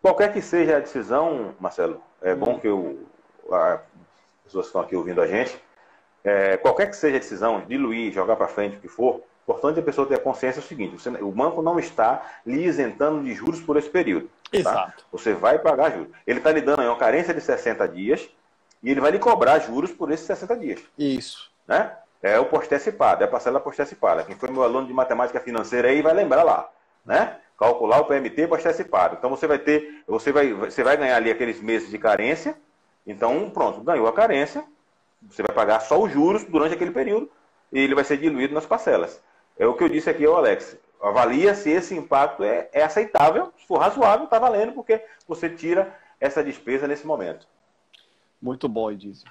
Qualquer que seja a decisão, Marcelo, é bom que as pessoas que estão aqui ouvindo a gente, qualquer que seja a decisão, diluir, jogar para frente, o que for, importante a pessoa ter a consciência do seguinte, o banco não está lhe isentando de juros por esse período. Exato. Tá? Você vai pagar juros. Ele está lhe dando aí uma carência de 60 dias e ele vai lhe cobrar juros por esses 60 dias. Isso. Né? É o postecipado, é a parcela postecipada. Quem foi meu aluno de matemática financeira aí vai lembrar lá, né? Calcular o PMT postecipado. Então você vai ganhar ali aqueles meses de carência. Então, pronto, ganhou a carência. Você vai pagar só os juros durante aquele período e ele vai ser diluído nas parcelas. É o que eu disse aqui ao Alex. Avalia se esse impacto é aceitável. Se for razoável, está valendo, porque você tira essa despesa nesse momento. Muito bom, Edísio.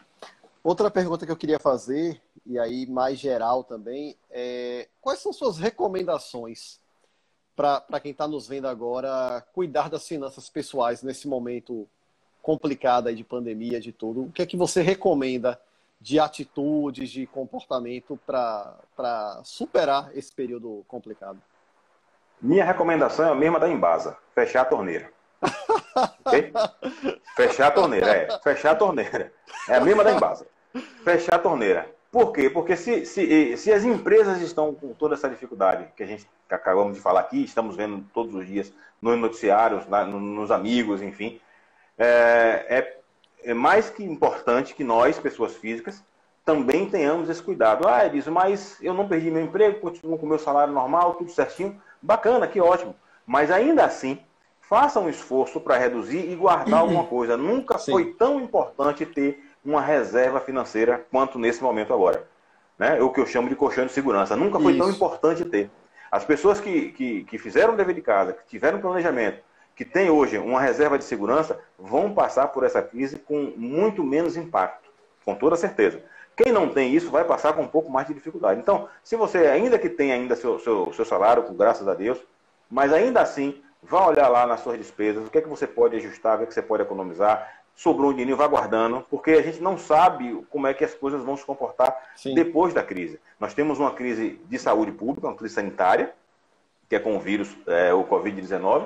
Outra pergunta que eu queria fazer, e aí mais geral também, quais são suas recomendações para quem está nos vendo agora cuidar das finanças pessoais nesse momento complicado aí de pandemia, de tudo? O que é que você recomenda de atitudes, de comportamento para superar esse período complicado? Minha recomendação é a mesma da Embasa, fechar a torneira. Okay? Fechar a torneira, fechar a torneira. É a mesma da Embasa. Fechar a torneira. Por quê? Porque se as empresas estão com toda essa dificuldade que a gente acabamos de falar aqui, estamos vendo todos os dias nos noticiários, nos amigos, enfim, é mais que importante que nós, pessoas físicas, também tenhamos esse cuidado. Edísio, mas eu não perdi meu emprego, continuo com o meu salário normal, tudo certinho. Bacana, que ótimo. Mas ainda assim, faça um esforço para reduzir e guardar alguma coisa. Nunca foi tão importante ter uma reserva financeira quanto nesse momento agora. Né? O que eu chamo de colchão de segurança. Nunca foi tão importante ter. As pessoas que fizeram o dever de casa, que tiveram planejamento, que têm hoje uma reserva de segurança, vão passar por essa crise com muito menos impacto. Com toda certeza. Quem não tem isso vai passar com um pouco mais de dificuldade. Então, se você ainda que tem ainda seu salário, graças a Deus, mas ainda assim, vá olhar lá nas suas despesas, o que é que você pode ajustar, o que é que você pode economizar, sobrou um dinheiro, vá guardando, porque a gente não sabe como é que as coisas vão se comportar depois da crise. Nós temos uma crise de saúde pública, uma crise sanitária, que é com o vírus, o Covid-19,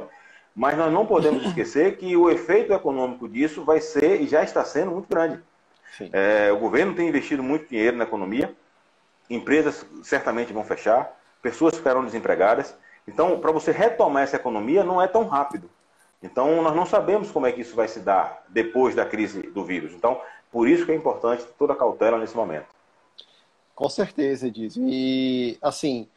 mas nós não podemos esquecer que o efeito econômico disso vai ser e já está sendo muito grande. O governo tem investido muito dinheiro na economia, empresas certamente vão fechar, pessoas ficarão desempregadas. Então, para você retomar essa economia, não é tão rápido. Então, nós não sabemos como é que isso vai se dar depois da crise do vírus. Então, por isso que é importante toda a cautela nesse momento. Com certeza, Edísio. E, assim,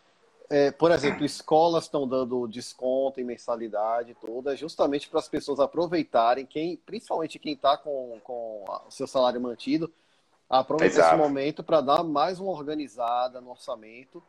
por exemplo, escolas estão dando desconto em mensalidade toda, justamente para as pessoas aproveitarem, principalmente quem está com o seu salário mantido, aproveitar esse Exato. momento para dar mais uma organizada no orçamento.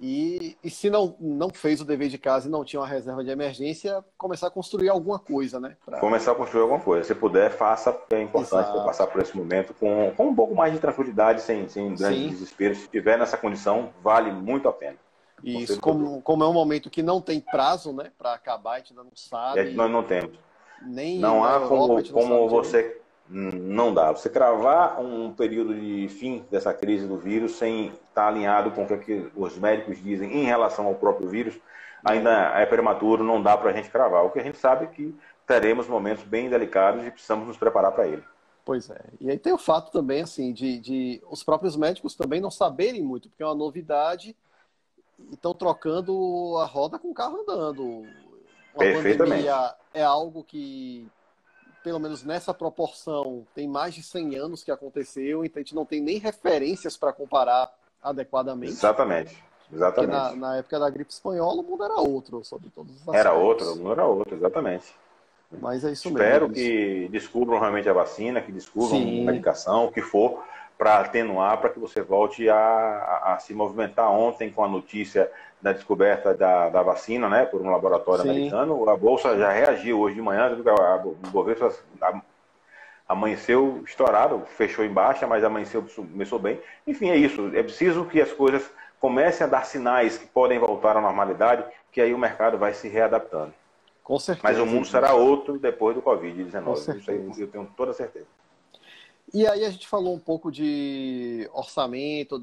E se não fez o dever de casa e não tinha uma reserva de emergência, começar a construir alguma coisa, né? Começar a construir alguma coisa. Se puder, faça, porque é importante para Exato. passar por esse momento com um pouco mais de tranquilidade, sem grande Sim. desespero. Se estiver nessa condição, vale muito a pena. Isso, como é um momento que não tem prazo, né, para acabar, a gente ainda não sabe. Nós não temos. Nem Não na há Europa a gente não como sabe direito. você. Não dá. Você cravar um período de fim dessa crise do vírus sem estar alinhado com o que os médicos dizem em relação ao próprio vírus, ainda é prematuro, não dá para a gente cravar. O que a gente sabe é que teremos momentos bem delicados e precisamos nos preparar para ele. Pois é. E aí tem o fato também, assim, de os próprios médicos também não saberem muito, porque é uma novidade e estão trocando a roda com o carro andando. Uma Perfeitamente. pandemia é algo que, pelo menos nessa proporção, tem mais de 100 anos que aconteceu, então a gente não tem nem referências para comparar adequadamente. Exatamente. Porque Exatamente. na época da gripe espanhola o mundo era outro, sobre todos os aspectos. Era outro, não era outro, exatamente. Mas é isso Espero mesmo. que descubram realmente a vacina, que descubram Sim. medicação, o que for, para atenuar, para que você volte a se movimentar. Ontem, com a notícia da descoberta da vacina, né, por um laboratório Sim. americano, a Bolsa já reagiu hoje de manhã, o Bovespa amanheceu estourado, fechou em baixa, mas amanheceu, começou bem. Enfim, é isso. É preciso que as coisas comecem a dar sinais que podem voltar à normalidade, que aí o mercado vai se readaptando. Com certeza. Mas o mundo será outro depois do Com Covid-19. Isso aí certeza. eu tenho toda certeza. E aí a gente falou um pouco de orçamento,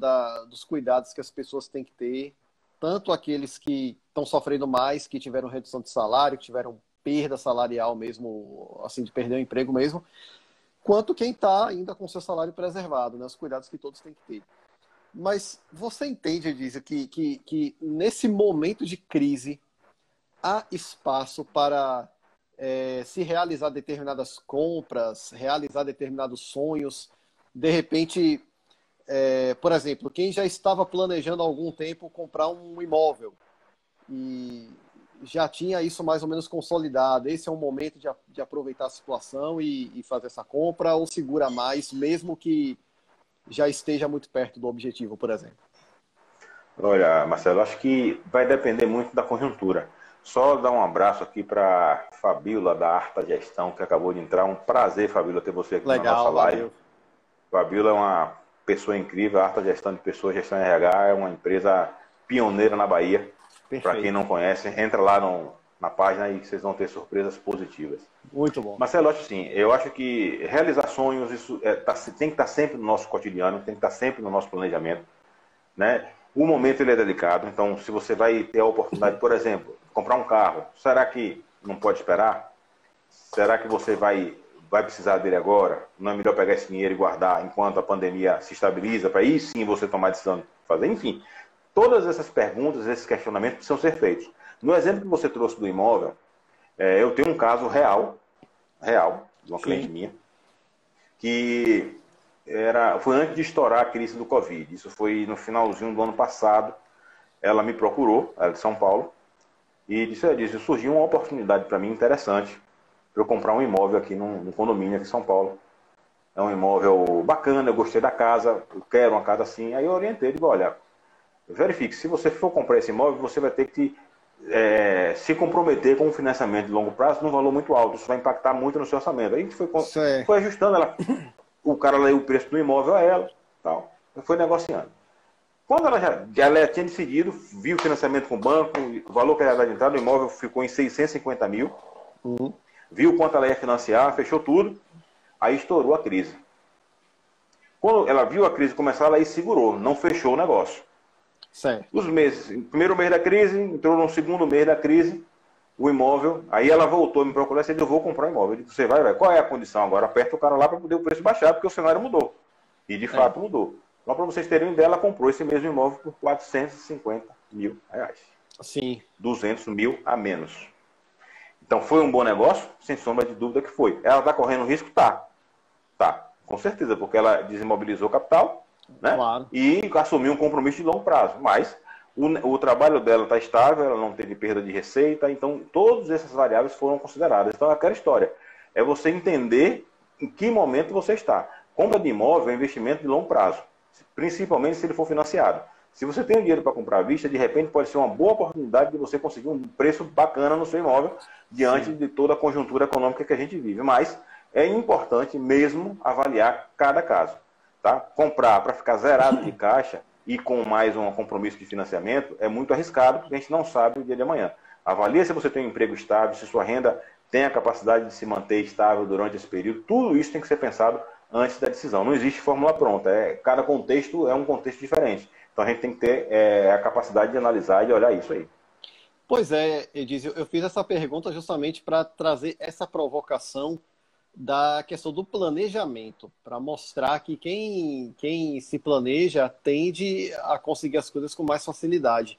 dos cuidados que as pessoas têm que ter, tanto aqueles que estão sofrendo mais, que tiveram redução de salário, que tiveram perda salarial mesmo, assim, de perder o emprego mesmo, quanto quem está ainda com seu salário preservado, né? Os cuidados que todos têm que ter. Mas você entende, Edísio, que nesse momento de crise há espaço para se realizar determinadas compras, realizar determinados sonhos, de repente, por exemplo, quem já estava planejando há algum tempo comprar um imóvel e já tinha isso mais ou menos consolidado, esse é um momento de aproveitar a situação e fazer essa compra, ou segura mais, mesmo que já esteja muito perto do objetivo, por exemplo? Olha, Marcelo, acho que vai depender muito da conjuntura. Só dar um abraço aqui para Fabíola, da Arta Gestão, que acabou de entrar. Um prazer, Fabíola, ter você aqui na nossa live. Valeu. Fabíola é uma pessoa incrível, a Arta Gestão de Pessoas, Gestão RH, é uma empresa pioneira na Bahia. Para quem não conhece, entra lá na página e vocês vão ter surpresas positivas. Muito bom. Marcelo, assim, eu acho que realizar sonhos, isso tem que estar sempre no nosso cotidiano, tem que estar sempre no nosso planejamento, né? O momento ele é delicado, então se você vai ter a oportunidade, por exemplo, comprar um carro, será que não pode esperar? Será que você vai precisar dele agora? Não é melhor pegar esse dinheiro e guardar enquanto a pandemia se estabiliza, para aí sim você tomar a decisão de fazer? Enfim, todas essas perguntas, esses questionamentos precisam ser feitos. No exemplo que você trouxe do imóvel, eu tenho um caso real, de uma cliente minha, que foi antes de estourar a crise do Covid. Isso foi no finalzinho do ano passado. Ela me procurou, ela é de São Paulo, e disse, surgiu uma oportunidade para mim interessante para eu comprar um imóvel aqui num condomínio aqui em São Paulo. É um imóvel bacana, eu gostei da casa, eu quero uma casa assim. Aí eu orientei, digo, olha, verifique, se você for comprar esse imóvel, você vai ter que se comprometer com um financiamento de longo prazo num valor muito alto. Isso vai impactar muito no seu orçamento. Aí a gente foi ajustando, o cara leu o preço do imóvel a ela, tal, foi negociando. Quando ela já tinha decidido, viu o financiamento com o banco, o valor que ela ia dar de entrada, o imóvel ficou em 650 mil, viu quanto ela ia financiar, fechou tudo, aí estourou a crise. Quando ela viu a crise começar, ela aí segurou, não fechou o negócio. Certo. Os meses, no primeiro mês da crise, entrou no segundo mês da crise, o imóvel, aí ela voltou, me procurou e disse, eu vou comprar um imóvel. Eu disse, você vai, qual é a condição agora? Aperta o cara lá para poder o preço baixar, porque o cenário mudou. E de fato mudou. Então, para vocês terem uma ideia, ela comprou esse mesmo imóvel por 450 mil reais. Sim. 200 mil a menos. Então, foi um bom negócio? Sem sombra de dúvida que foi. Ela está correndo risco? Tá, com certeza, porque ela desimobilizou o capital, né? Claro. E assumiu um compromisso de longo prazo. Mas o trabalho dela está estável, ela não teve perda de receita, então todas essas variáveis foram consideradas. Então é aquela história, é você entender em que momento você está. Compra de imóvel é investimento de longo prazo, principalmente se ele for financiado. Se você tem o dinheiro para comprar à vista, de repente pode ser uma boa oportunidade de você conseguir um preço bacana no seu imóvel, diante de toda a conjuntura econômica que a gente vive. Mas é importante mesmo avaliar cada caso. Tá? Comprar para ficar zerado de caixa e com mais um compromisso de financiamento é muito arriscado, porque a gente não sabe o dia de amanhã. Avalie se você tem um emprego estável, se sua renda tem a capacidade de se manter estável durante esse período. Tudo isso tem que ser pensado antes da decisão. Não existe fórmula pronta. Cada contexto é um contexto diferente. Então a gente tem que ter a capacidade de analisar e de olhar isso aí. Pois é, Edísio, eu fiz essa pergunta justamente para trazer essa provocação da questão do planejamento, para mostrar que quem se planeja tende a conseguir as coisas com mais facilidade.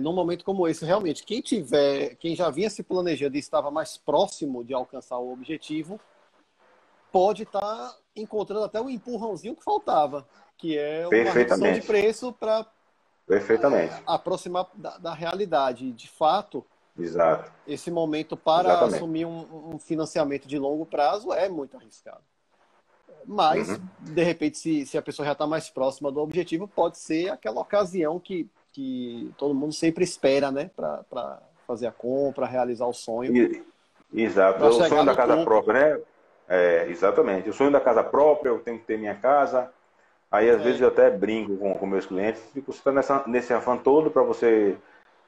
Num momento como esse, realmente, quem já vinha se planejando e estava mais próximo de alcançar o objetivo, pode estar encontrando até o empurrãozinho que faltava, que é uma redução de preço para aproximar da realidade. De fato, exato, esse momento para assumir um financiamento de longo prazo é muito arriscado. Mas, de repente, se a pessoa já está mais próxima do objetivo, pode ser aquela ocasião que todo mundo sempre espera, né? Para fazer a compra, realizar o sonho. Exato. O sonho da casa própria, né? Exatamente. O sonho da casa própria, eu tenho que ter minha casa. Aí, às vezes, eu até brinco com meus clientes. Você está nesse afã todo para você...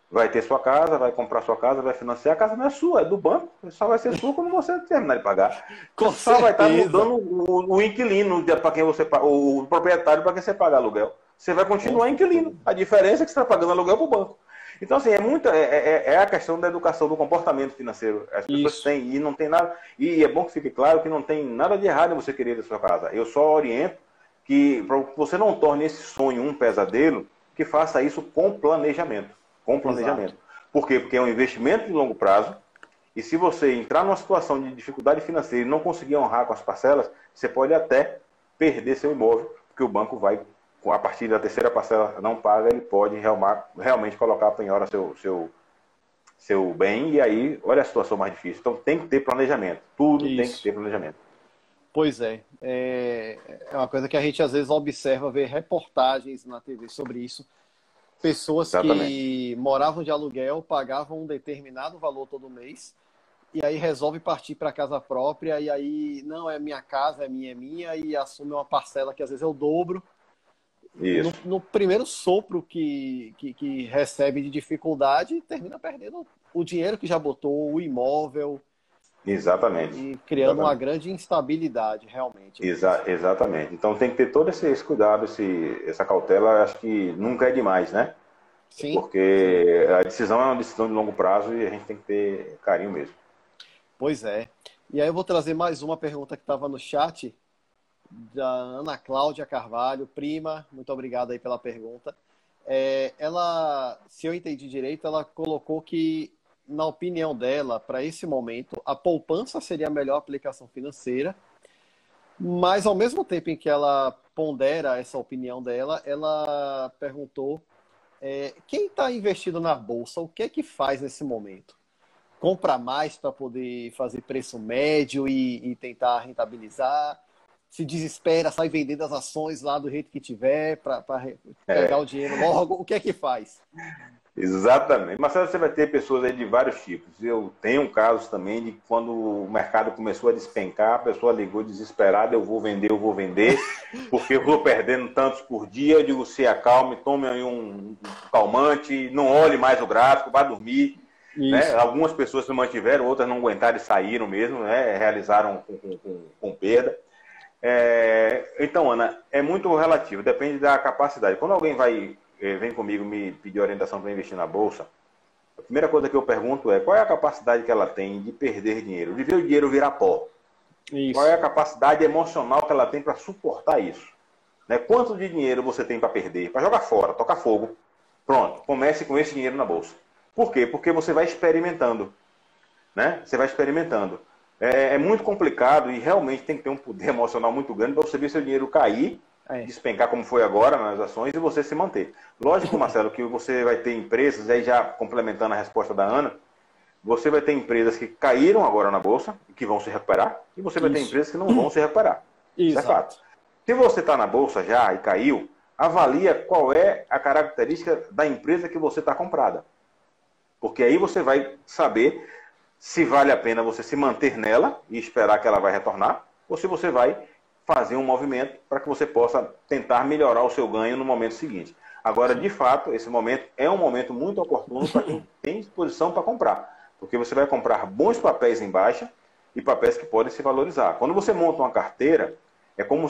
Vai ter sua casa, vai comprar sua casa, vai financiar. A casa não é sua, é do banco. Só vai ser sua quando você terminar de pagar. Só vai estar mudando o inquilino para quem você o proprietário para quem você paga aluguel. Você vai continuar inquilino. A diferença é que você está pagando aluguel para o banco. Então, assim, é a questão da educação do comportamento financeiro. As pessoas têm, e não tem nada. E é bom que fique claro que não tem nada de errado em você querer da sua casa. Eu só oriento que, para que você não torne esse sonho um pesadelo, que faça isso com planejamento. Com planejamento. Exato. Por quê? Porque é um investimento de longo prazo, e se você entrar numa situação de dificuldade financeira e não conseguir honrar com as parcelas, você pode até perder seu imóvel, porque o banco vai, a partir da terceira parcela não paga, ele pode realmente colocar a penhora seu bem, e aí, olha a situação mais difícil. Então tem que ter planejamento. Tudo tem que ter planejamento. Pois é. É uma coisa que a gente às vezes observa, vê reportagens na TV sobre isso. Pessoas que moravam de aluguel, pagavam um determinado valor todo mês, e aí resolve partir para casa própria, e aí, não, é minha casa, é minha, e assume uma parcela que às vezes é o dobro. No primeiro sopro que recebe de dificuldade, termina perdendo o dinheiro que já botou, o imóvel. Exatamente. E criando uma grande instabilidade, realmente. Exatamente. Então tem que ter todo esse cuidado, essa cautela, acho que nunca é demais, né? Sim. Porque a decisão é uma decisão de longo prazo e a gente tem que ter carinho mesmo. Pois é. E aí eu vou trazer mais uma pergunta que estava no chat, da Ana Cláudia Carvalho. Prima, muito obrigado aí pela pergunta. Ela, se eu entendi direito, ela colocou que, na opinião dela, para esse momento, a poupança seria a melhor aplicação financeira, mas ao mesmo tempo em que ela pondera essa opinião dela, ela perguntou quem está investido na Bolsa, o que é que faz nesse momento? Compra mais para poder fazer preço médio e tentar rentabilizar? Se desespera, sai vendendo as ações lá do jeito que tiver para pegar o dinheiro logo? O que é que faz? Exatamente. Marcelo, você vai ter pessoas aí de vários tipos. Eu tenho casos também de quando o mercado começou a despencar, a pessoa ligou desesperada, eu vou vender, porque eu vou perdendo tantos por dia. Eu digo, se acalme, tome aí um calmante, não olhe mais o gráfico, vá dormir. Né? Algumas pessoas se mantiveram, outras não aguentaram e saíram mesmo, né? Realizaram com perda. Então, Ana, é muito relativo, depende da capacidade. Quando alguém vem comigo me pedir orientação para investir na Bolsa, a primeira coisa que eu pergunto é qual é a capacidade que ela tem de perder dinheiro, de ver o dinheiro virar pó. Qual é a capacidade emocional que ela tem para suportar isso? Né? Quanto de dinheiro você tem para perder, para jogar fora, tocar fogo? Pronto, comece com esse dinheiro na Bolsa. Por quê? Porque você vai experimentando. Né? Você vai experimentando. É muito complicado e realmente tem que ter um poder emocional muito grande para você ver seu dinheiro cair, despencar como foi agora nas ações e você se manter. Lógico, Marcelo, que você vai ter empresas, aí já complementando a resposta da Ana, você vai ter empresas que caíram agora na bolsa e que vão se recuperar, e você vai ter empresas que não vão se recuperar. Isso é fato. Se você está na bolsa já e caiu, avalia qual é a característica da empresa que você está comprada. Porque aí você vai saber se vale a pena você se manter nela e esperar que ela vai retornar, ou se você vai fazer um movimento para que você possa tentar melhorar o seu ganho no momento seguinte. Agora, de fato, esse momento é um momento muito oportuno para quem tem disposição para comprar. Porque você vai comprar bons papéis em baixa e papéis que podem se valorizar. Quando você monta uma carteira, é como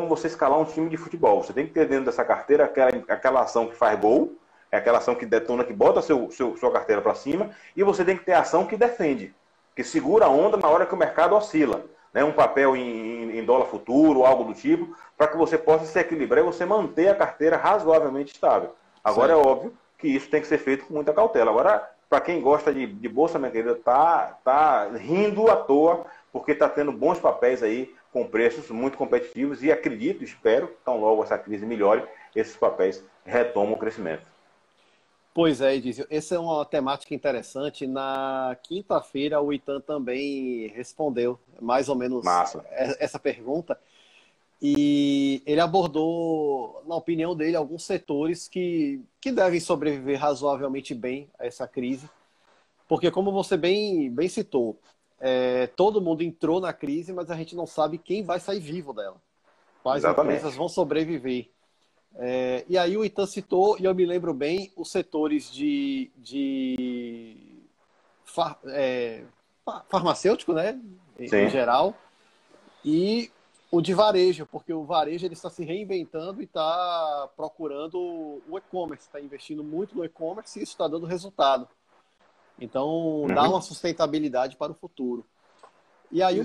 você escalar um time de futebol. Você tem que ter dentro dessa carteira aquela ação que faz gol, é aquela ação que detona, que bota sua carteira para cima, e você tem que ter a ação que defende, que segura a onda na hora que o mercado oscila. Né? Um papel em dólar futuro, algo do tipo, para que você possa se equilibrar e você manter a carteira razoavelmente estável. Agora, certo, é óbvio que isso tem que ser feito com muita cautela. Agora, para quem gosta de bolsa, minha querida, tá rindo à toa, porque está tendo bons papéis aí com preços muito competitivos e acredito, espero, que tão logo essa crise melhore, esses papéis retomam o crescimento. Pois é, Edísio, essa é uma temática interessante. Na quinta-feira, o Itan também respondeu mais ou menos essa pergunta. E ele abordou, na opinião dele, alguns setores que devem sobreviver razoavelmente bem a essa crise. Porque, como você bem citou, todo mundo entrou na crise, mas a gente não sabe quem vai sair vivo dela. Quais empresas vão sobreviver. E aí o Itan citou, e eu me lembro bem, os setores farmacêutico, né, em geral, e o de varejo, porque o varejo ele está se reinventando e está procurando o e-commerce, está investindo muito no e-commerce e isso está dando resultado. Então, dá uma sustentabilidade para o futuro. E aí,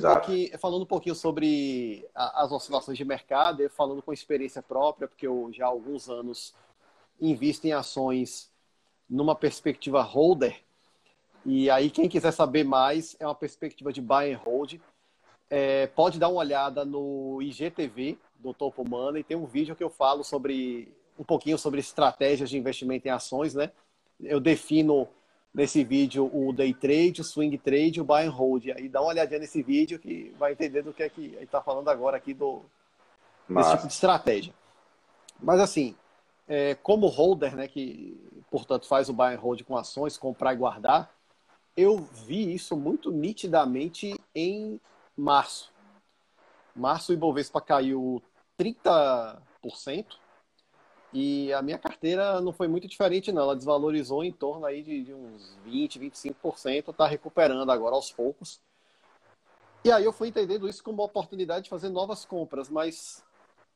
falando um pouquinho sobre as oscilações de mercado, eu falando com experiência própria, porque eu já há alguns anos invisto em ações numa perspectiva holder. E aí, quem quiser saber mais, é uma perspectiva de buy and hold. Pode dar uma olhada no IGTV do Topo Money. Tem um vídeo que eu falo um pouquinho sobre estratégias de investimento em ações, né? Eu defino nesse vídeo o day trade, o swing trade e o buy and hold. Aí dá uma olhadinha nesse vídeo que vai entender do que é que a gente está falando agora aqui desse tipo de estratégia. Mas assim, como holder, né, que portanto faz o buy and hold com ações, comprar e guardar, eu vi isso muito nitidamente em março. Março o Ibovespa caiu 30%. E a minha carteira não foi muito diferente, não. Ela desvalorizou em torno aí de uns 20%, 25%. Está recuperando agora aos poucos. E aí eu fui entendendo isso como uma oportunidade de fazer novas compras, mas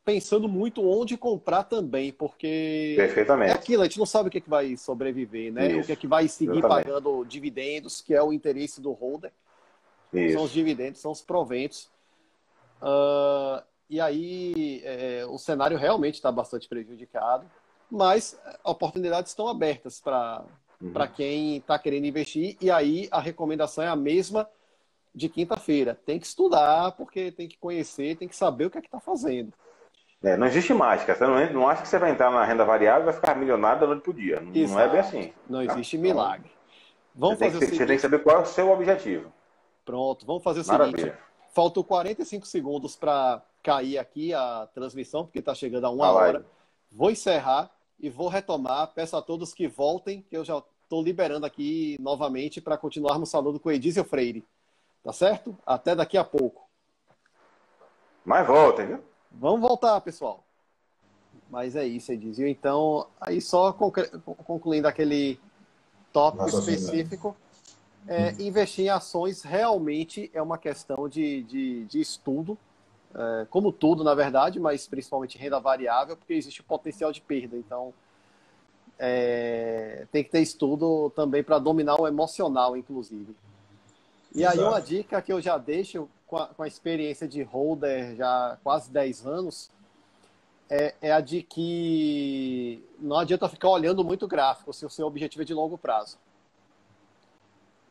pensando muito onde comprar também, porque é aquilo, a gente não sabe o que vai sobreviver, né? O que é que vai seguir pagando dividendos, que é o interesse do holder. São os dividendos, são os proventos. E aí o cenário realmente está bastante prejudicado, mas oportunidades estão abertas para quem está querendo investir. E aí a recomendação é a mesma de quinta-feira. Tem que estudar, porque tem que conhecer, tem que saber o que é que está fazendo. Não existe mágica. Você não acha que você vai entrar na renda variável e vai ficar milionário da noite para o dia. Não é bem assim. Não existe milagre. Vamos fazer o seguinte. Você tem que saber qual é o seu objetivo. Pronto, vamos fazer o seguinte. Faltam 45 segundos para cair aqui a transmissão, porque está chegando a uma hora. Vou encerrar e vou retomar. Peço a todos que voltem, que eu já estou liberando aqui novamente para continuarmos falando com o Edísio Freire. Tá certo? Até daqui a pouco. Mas voltem, viu? Vamos voltar, pessoal. Mas é isso, Edísio. Então, aí só concluindo aquele tópico específico, investir em ações realmente é uma questão de estudo, como tudo, na verdade, mas principalmente renda variável, porque existe o potencial de perda. Então, tem que ter estudo também para dominar o emocional, inclusive. E aí uma dica que eu já deixo com a experiência de holder já quase 10 anos, é a de que não adianta ficar olhando muito gráfico se o seu objetivo é de longo prazo.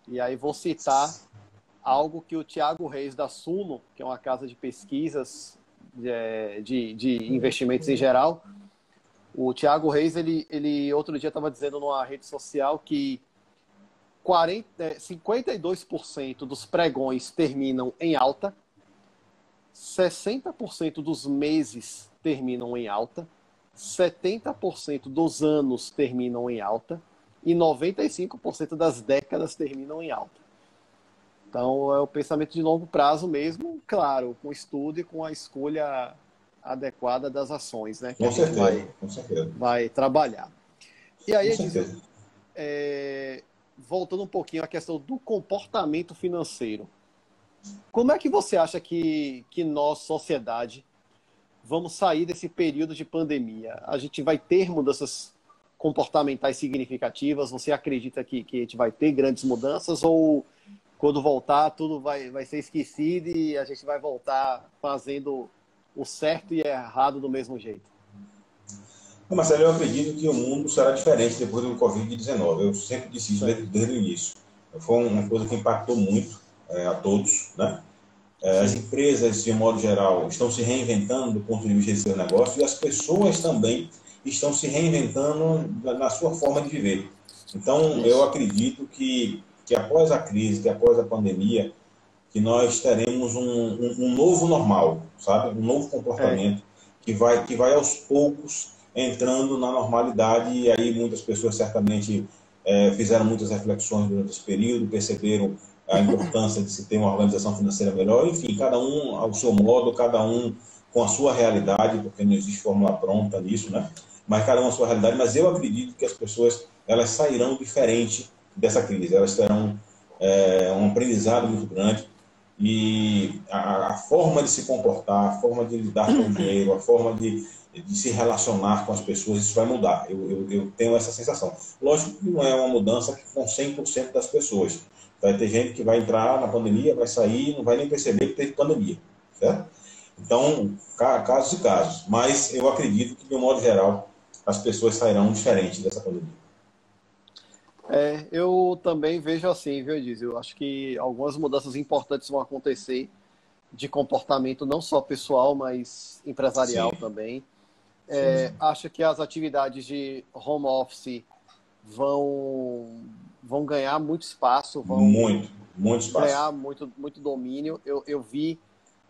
E aí vou citar algo que o Thiago Reis da Suno, que é uma casa de pesquisas de investimentos em geral. O Thiago Reis, ele outro dia estava dizendo numa rede social que 52% dos pregões terminam em alta, 60% dos meses terminam em alta, 70% dos anos terminam em alta e 95% das décadas terminam em alta. Então, é o pensamento de longo prazo mesmo, claro, com estudo e com a escolha adequada das ações, né? Que Com certeza, com certeza. Vai trabalhar. E aí, certeza. voltando um pouquinho à questão do comportamento financeiro. Como é que você acha que nós, sociedade, vamos sair desse período de pandemia? A gente vai ter mudanças comportamentais significativas? Você acredita que a gente vai ter grandes mudanças? Ou quando voltar, tudo vai ser esquecido e a gente vai voltar fazendo o certo e errado do mesmo jeito? Marcelo, eu acredito que o mundo será diferente depois do Covid-19. Eu sempre disse isso desde o início. Foi uma coisa que impactou muito a todos, né? As empresas, de um modo geral, estão se reinventando do ponto de vista de seu negócio e as pessoas também estão se reinventando na sua forma de viver. Então, eu acredito que após a crise, que após a pandemia, que nós teremos um novo normal, sabe? Um novo comportamento que vai aos poucos entrando na normalidade, e aí muitas pessoas certamente fizeram muitas reflexões durante esse período, perceberam a importância de se ter uma organização financeira melhor, enfim, cada um ao seu modo, cada um com a sua realidade, porque não existe fórmula pronta nisso, né? Mas cada um a sua realidade, mas eu acredito que as pessoas elas sairão diferente dessa crise, elas terão um aprendizado muito grande, e a forma de se comportar, a forma de lidar com o dinheiro, a forma de se relacionar com as pessoas, isso vai mudar. Eu tenho essa sensação. Lógico que não é uma mudança com 100% das pessoas. Vai ter gente que vai entrar na pandemia, vai sair, não vai nem perceber que teve pandemia, certo? Então, casos e casos. Mas eu acredito que, de um modo geral, as pessoas sairão diferentes dessa pandemia. Eu também vejo assim, viu, Edísio? Eu acho que algumas mudanças importantes vão acontecer de comportamento, não só pessoal, mas empresarial também. Acho que as atividades de home office vão ganhar muito espaço, vão muito espaço. ganhar muito domínio. Eu vi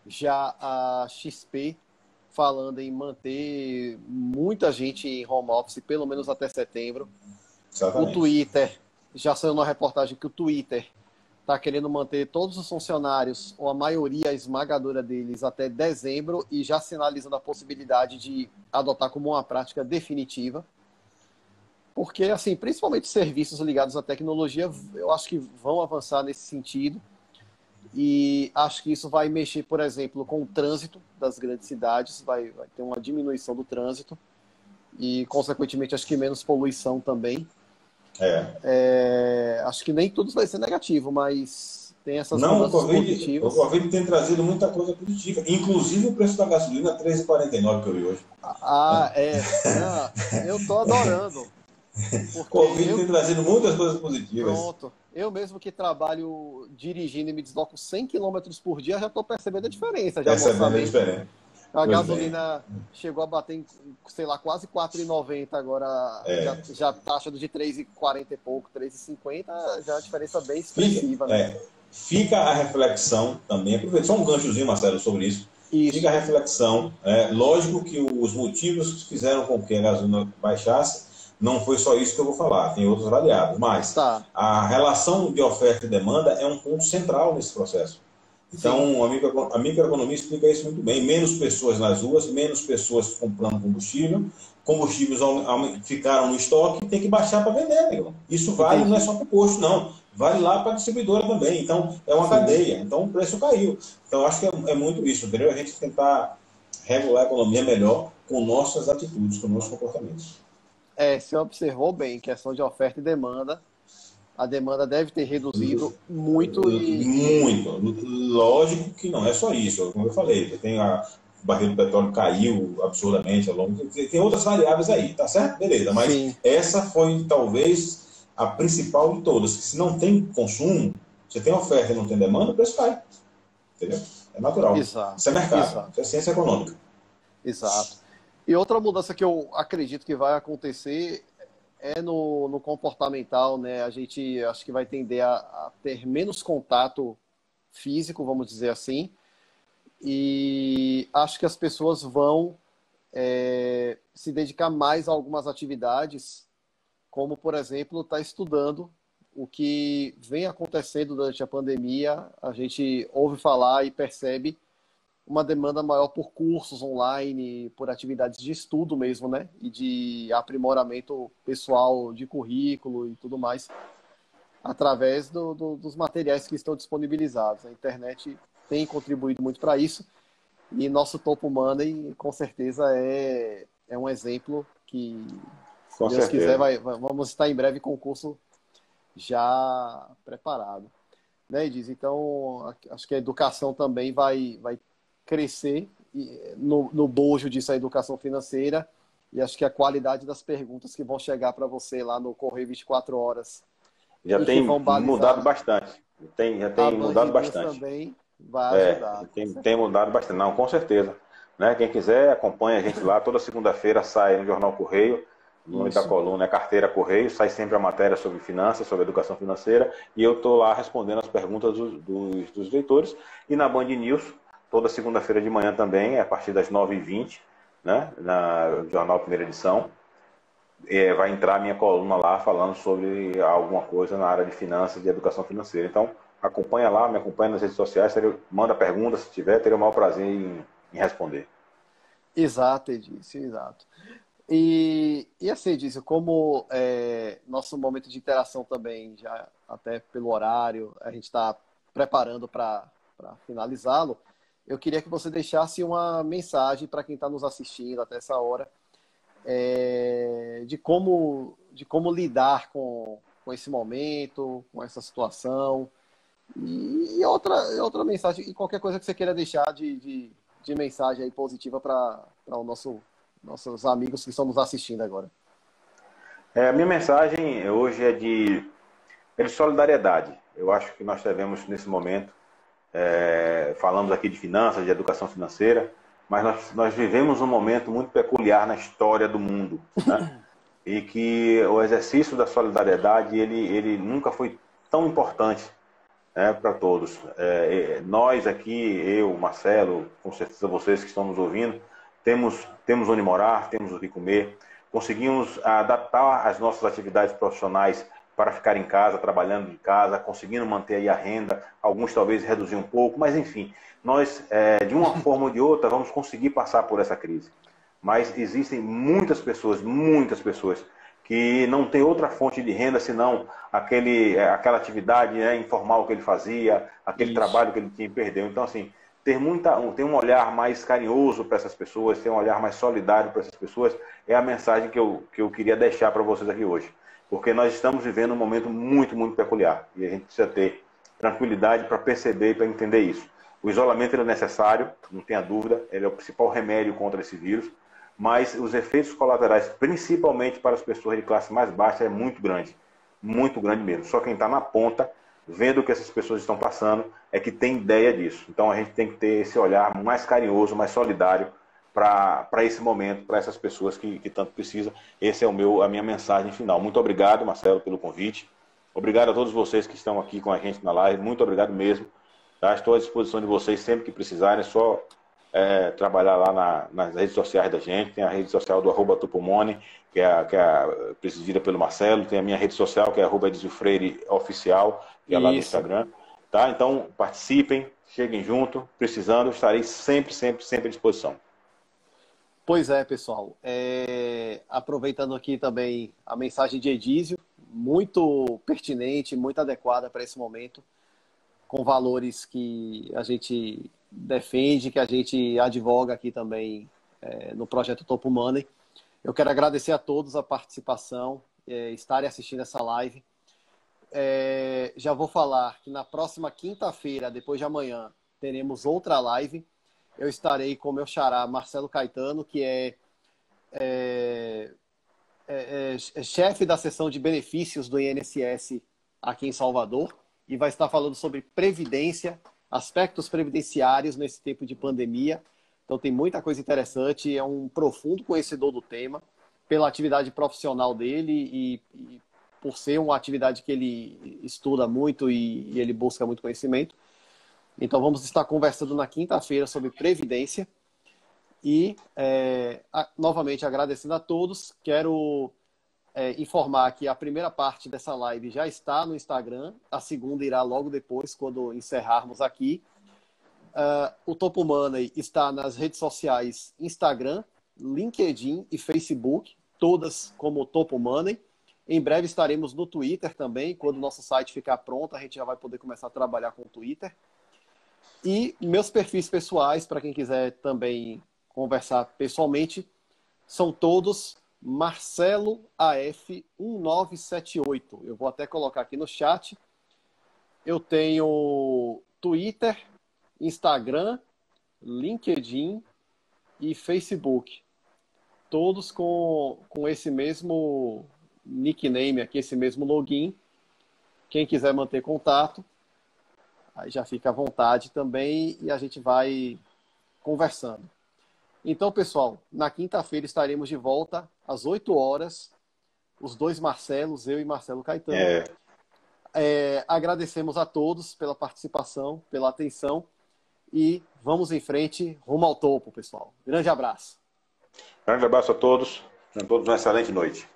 já a XP falando em manter muita gente em home office, pelo menos até setembro. Exatamente. O Twitter, já saiu uma reportagem que o Twitter está querendo manter todos os funcionários, ou a maioria esmagadora deles, até dezembro, e já sinalizando a possibilidade de adotar como uma prática definitiva. Porque, assim, principalmente serviços ligados à tecnologia, eu acho que vão avançar nesse sentido. E acho que isso vai mexer, por exemplo, com o trânsito das grandes cidades, vai ter uma diminuição do trânsito e, consequentemente, acho que menos poluição também. Acho que nem tudo vai ser negativo, mas tem essas mudanças positivas. O Covid tem trazido muita coisa positiva, inclusive o preço da gasolina R$3,49 que eu vi hoje. Eu estou adorando. O Covid tem trazido muitas coisas positivas. Pronto. Eu mesmo que trabalho dirigindo e me desloco 100 km por dia, já estou percebendo a diferença. A gasolina chegou a bater em, sei lá, quase R$4,90, agora já taxa de R$3,40 e pouco, R$3,50, já é uma diferença bem expressiva. Fica a reflexão também, aproveita só um ganchozinho, Marcelo, sobre isso. Fica a reflexão, lógico que os motivos que fizeram com que a gasolina baixasse, não foi só isso que eu vou falar, tem outras variáveis, mas a relação de oferta e demanda é um ponto central nesse processo. Então, a microeconomia explica isso muito bem. Menos pessoas nas ruas, menos pessoas comprando combustíveis ficaram no estoque, tem que baixar para vender. Amigo. Isso vale, não é só para o posto, não. Vale lá para a distribuidora também. Então, é uma cadeia. Então, o preço caiu. Então, acho que é muito isso, entendeu? A gente tentar regular a economia melhor com nossas atitudes, com nossos comportamentos. Você observou bem, questão de oferta e demanda. A demanda deve ter reduzido muito. Muito. Lógico que não é só isso. Como eu falei, o barril do petróleo caiu absurdamente ao longo. Tem outras variáveis aí, tá certo? Beleza. Mas essa foi talvez a principal de todas. Se não tem consumo, você tem oferta e não tem demanda, o preço cai. Entendeu? É natural. Exato. Isso é mercado. Exato. Isso é ciência econômica. Exato. E outra mudança que eu acredito que vai acontecer é no comportamental, né? A gente acho que vai tender a ter menos contato físico, vamos dizer assim, e acho que as pessoas vão se dedicar mais a algumas atividades, como, por exemplo, estar estudando o que vem acontecendo durante a pandemia. A gente ouve falar e percebe uma demanda maior por cursos online, por atividades de estudo mesmo, né? E de aprimoramento pessoal de currículo e tudo mais, através dos materiais que estão disponibilizados. A internet tem contribuído muito para isso, e nosso Topo Money, com certeza, é um exemplo que, se Com Deus certeza. quiser, vamos estar em breve com o curso já preparado. Né, Edis? Então, acho que a educação também vai crescer no bojo disso, a educação financeira, e acho que a qualidade das perguntas que vão chegar para você lá no Correio 24 Horas Já e que tem vão mudado balizar bastante. Já a tem Band mudado News bastante. também, vai ajudar. Tem mudado bastante. Não, com certeza. Né? Quem quiser, acompanha a gente lá. Toda segunda-feira sai no Jornal Correio. O nome da Isso. coluna é Carteira Correio. Sai sempre a matéria sobre finanças, sobre educação financeira. E eu estou lá respondendo as perguntas dos leitores. E na Band News, toda segunda-feira de manhã também, a partir das 9h20, né? No Jornal Primeira Edição. Vai entrar a minha coluna lá falando sobre alguma coisa na área de finanças e de educação financeira. Então, acompanha lá, me acompanha nas redes sociais, manda perguntas se tiver, terei o maior prazer em responder. Exato, Edício, exato. E assim, Edício, como nosso momento de interação também, já até pelo horário, a gente está preparando para finalizá-lo, eu queria que você deixasse uma mensagem para quem está nos assistindo até essa hora, de como lidar com esse momento, com essa situação, e outra mensagem, e qualquer coisa que você queira deixar de mensagem aí positiva para nossos amigos que estão nos assistindo agora. A minha mensagem hoje é de solidariedade. Eu acho que nós devemos, nesse momento, falamos aqui de finanças, de educação financeira, mas nós vivemos um momento muito peculiar na história do mundo, né? E que o exercício da solidariedade ele nunca foi tão importante, né, para todos. Nós aqui, eu, Marcelo, com certeza vocês que estão nos ouvindo, temos onde morar, temos o que comer, conseguimos adaptar as nossas atividades profissionais para ficar em casa, trabalhando em casa, conseguindo manter aí a renda, alguns talvez reduzir um pouco, mas enfim, nós, de uma forma ou de outra, vamos conseguir passar por essa crise. Mas existem muitas pessoas, que não tem outra fonte de renda senão aquela atividade, né, informal que ele fazia, aquele trabalho que ele tinha e perdeu. Então, assim, ter um olhar mais carinhoso para essas pessoas, ter um olhar mais solidário para essas pessoas, é a mensagem que eu queria deixar para vocês aqui hoje. Porque nós estamos vivendo um momento muito, muito peculiar. E a gente precisa ter tranquilidade para perceber e para entender isso. O isolamento ele é necessário, não tenha dúvida, ele é o principal remédio contra esse vírus, mas os efeitos colaterais, principalmente para as pessoas de classe mais baixa, é muito grande mesmo. Só quem está na ponta, vendo o que essas pessoas estão passando, é que tem ideia disso. Então a gente tem que ter esse olhar mais carinhoso, mais solidário para esse momento, para essas pessoas que tanto precisam. Essa é a minha mensagem final. Muito obrigado, Marcelo, pelo convite. Obrigado a todos vocês que estão aqui com a gente na live. Muito obrigado mesmo. Tá? Estou à disposição de vocês sempre que precisarem. É só trabalhar lá nas redes sociais da gente. Tem a rede social do @tupomone, que é presidida pelo Marcelo. Tem a minha rede social, que é @edizio_freire_oficial, que é lá no Instagram. Tá? Então, participem, cheguem junto. Precisando, estarei sempre, sempre, sempre à disposição. Pois é, pessoal. Aproveitando aqui também a mensagem de Edísio, muito pertinente, muito adequada para esse momento, com valores que a gente defende, que a gente advoga aqui também no projeto Topo Money. Eu quero agradecer a todos a participação, estarem assistindo essa live. Já vou falar que na próxima quinta-feira, depois de amanhã, teremos outra live. Eu estarei com o meu xará, Marcelo Caetano, que é chefe da seção de benefícios do INSS aqui em Salvador, e vai estar falando sobre previdência aspectos previdenciários nesse tempo de pandemia. Então tem muita coisa interessante, é um profundo conhecedor do tema, pela atividade profissional dele e por ser uma atividade que ele estuda muito e ele busca muito conhecimento. Então vamos estar conversando na quinta-feira sobre Previdência. E, novamente, agradecendo a todos, quero informar que a primeira parte dessa live já está no Instagram, a segunda irá logo depois, quando encerrarmos aqui. O Topo Money está nas redes sociais Instagram, LinkedIn e Facebook, todas como Topo Money. Em breve estaremos no Twitter também, quando o nosso site ficar pronto, a gente já vai poder começar a trabalhar com o Twitter. E meus perfis pessoais, para quem quiser também conversar pessoalmente, são todos Marcelo AF 1978. Eu vou até colocar aqui no chat. Eu tenho Twitter, Instagram, LinkedIn e Facebook. Todos com esse mesmo nickname aqui, esse mesmo login. Quem quiser manter contato, aí já fica à vontade também e a gente vai conversando. Então, pessoal, na quinta-feira estaremos de volta às 8 horas, os dois Marcelos, eu e Marcelo Caetano. Agradecemos a todos pela participação, pela atenção e vamos em frente rumo ao topo, pessoal. Grande abraço. Grande abraço a todos. Tenham todos uma excelente noite.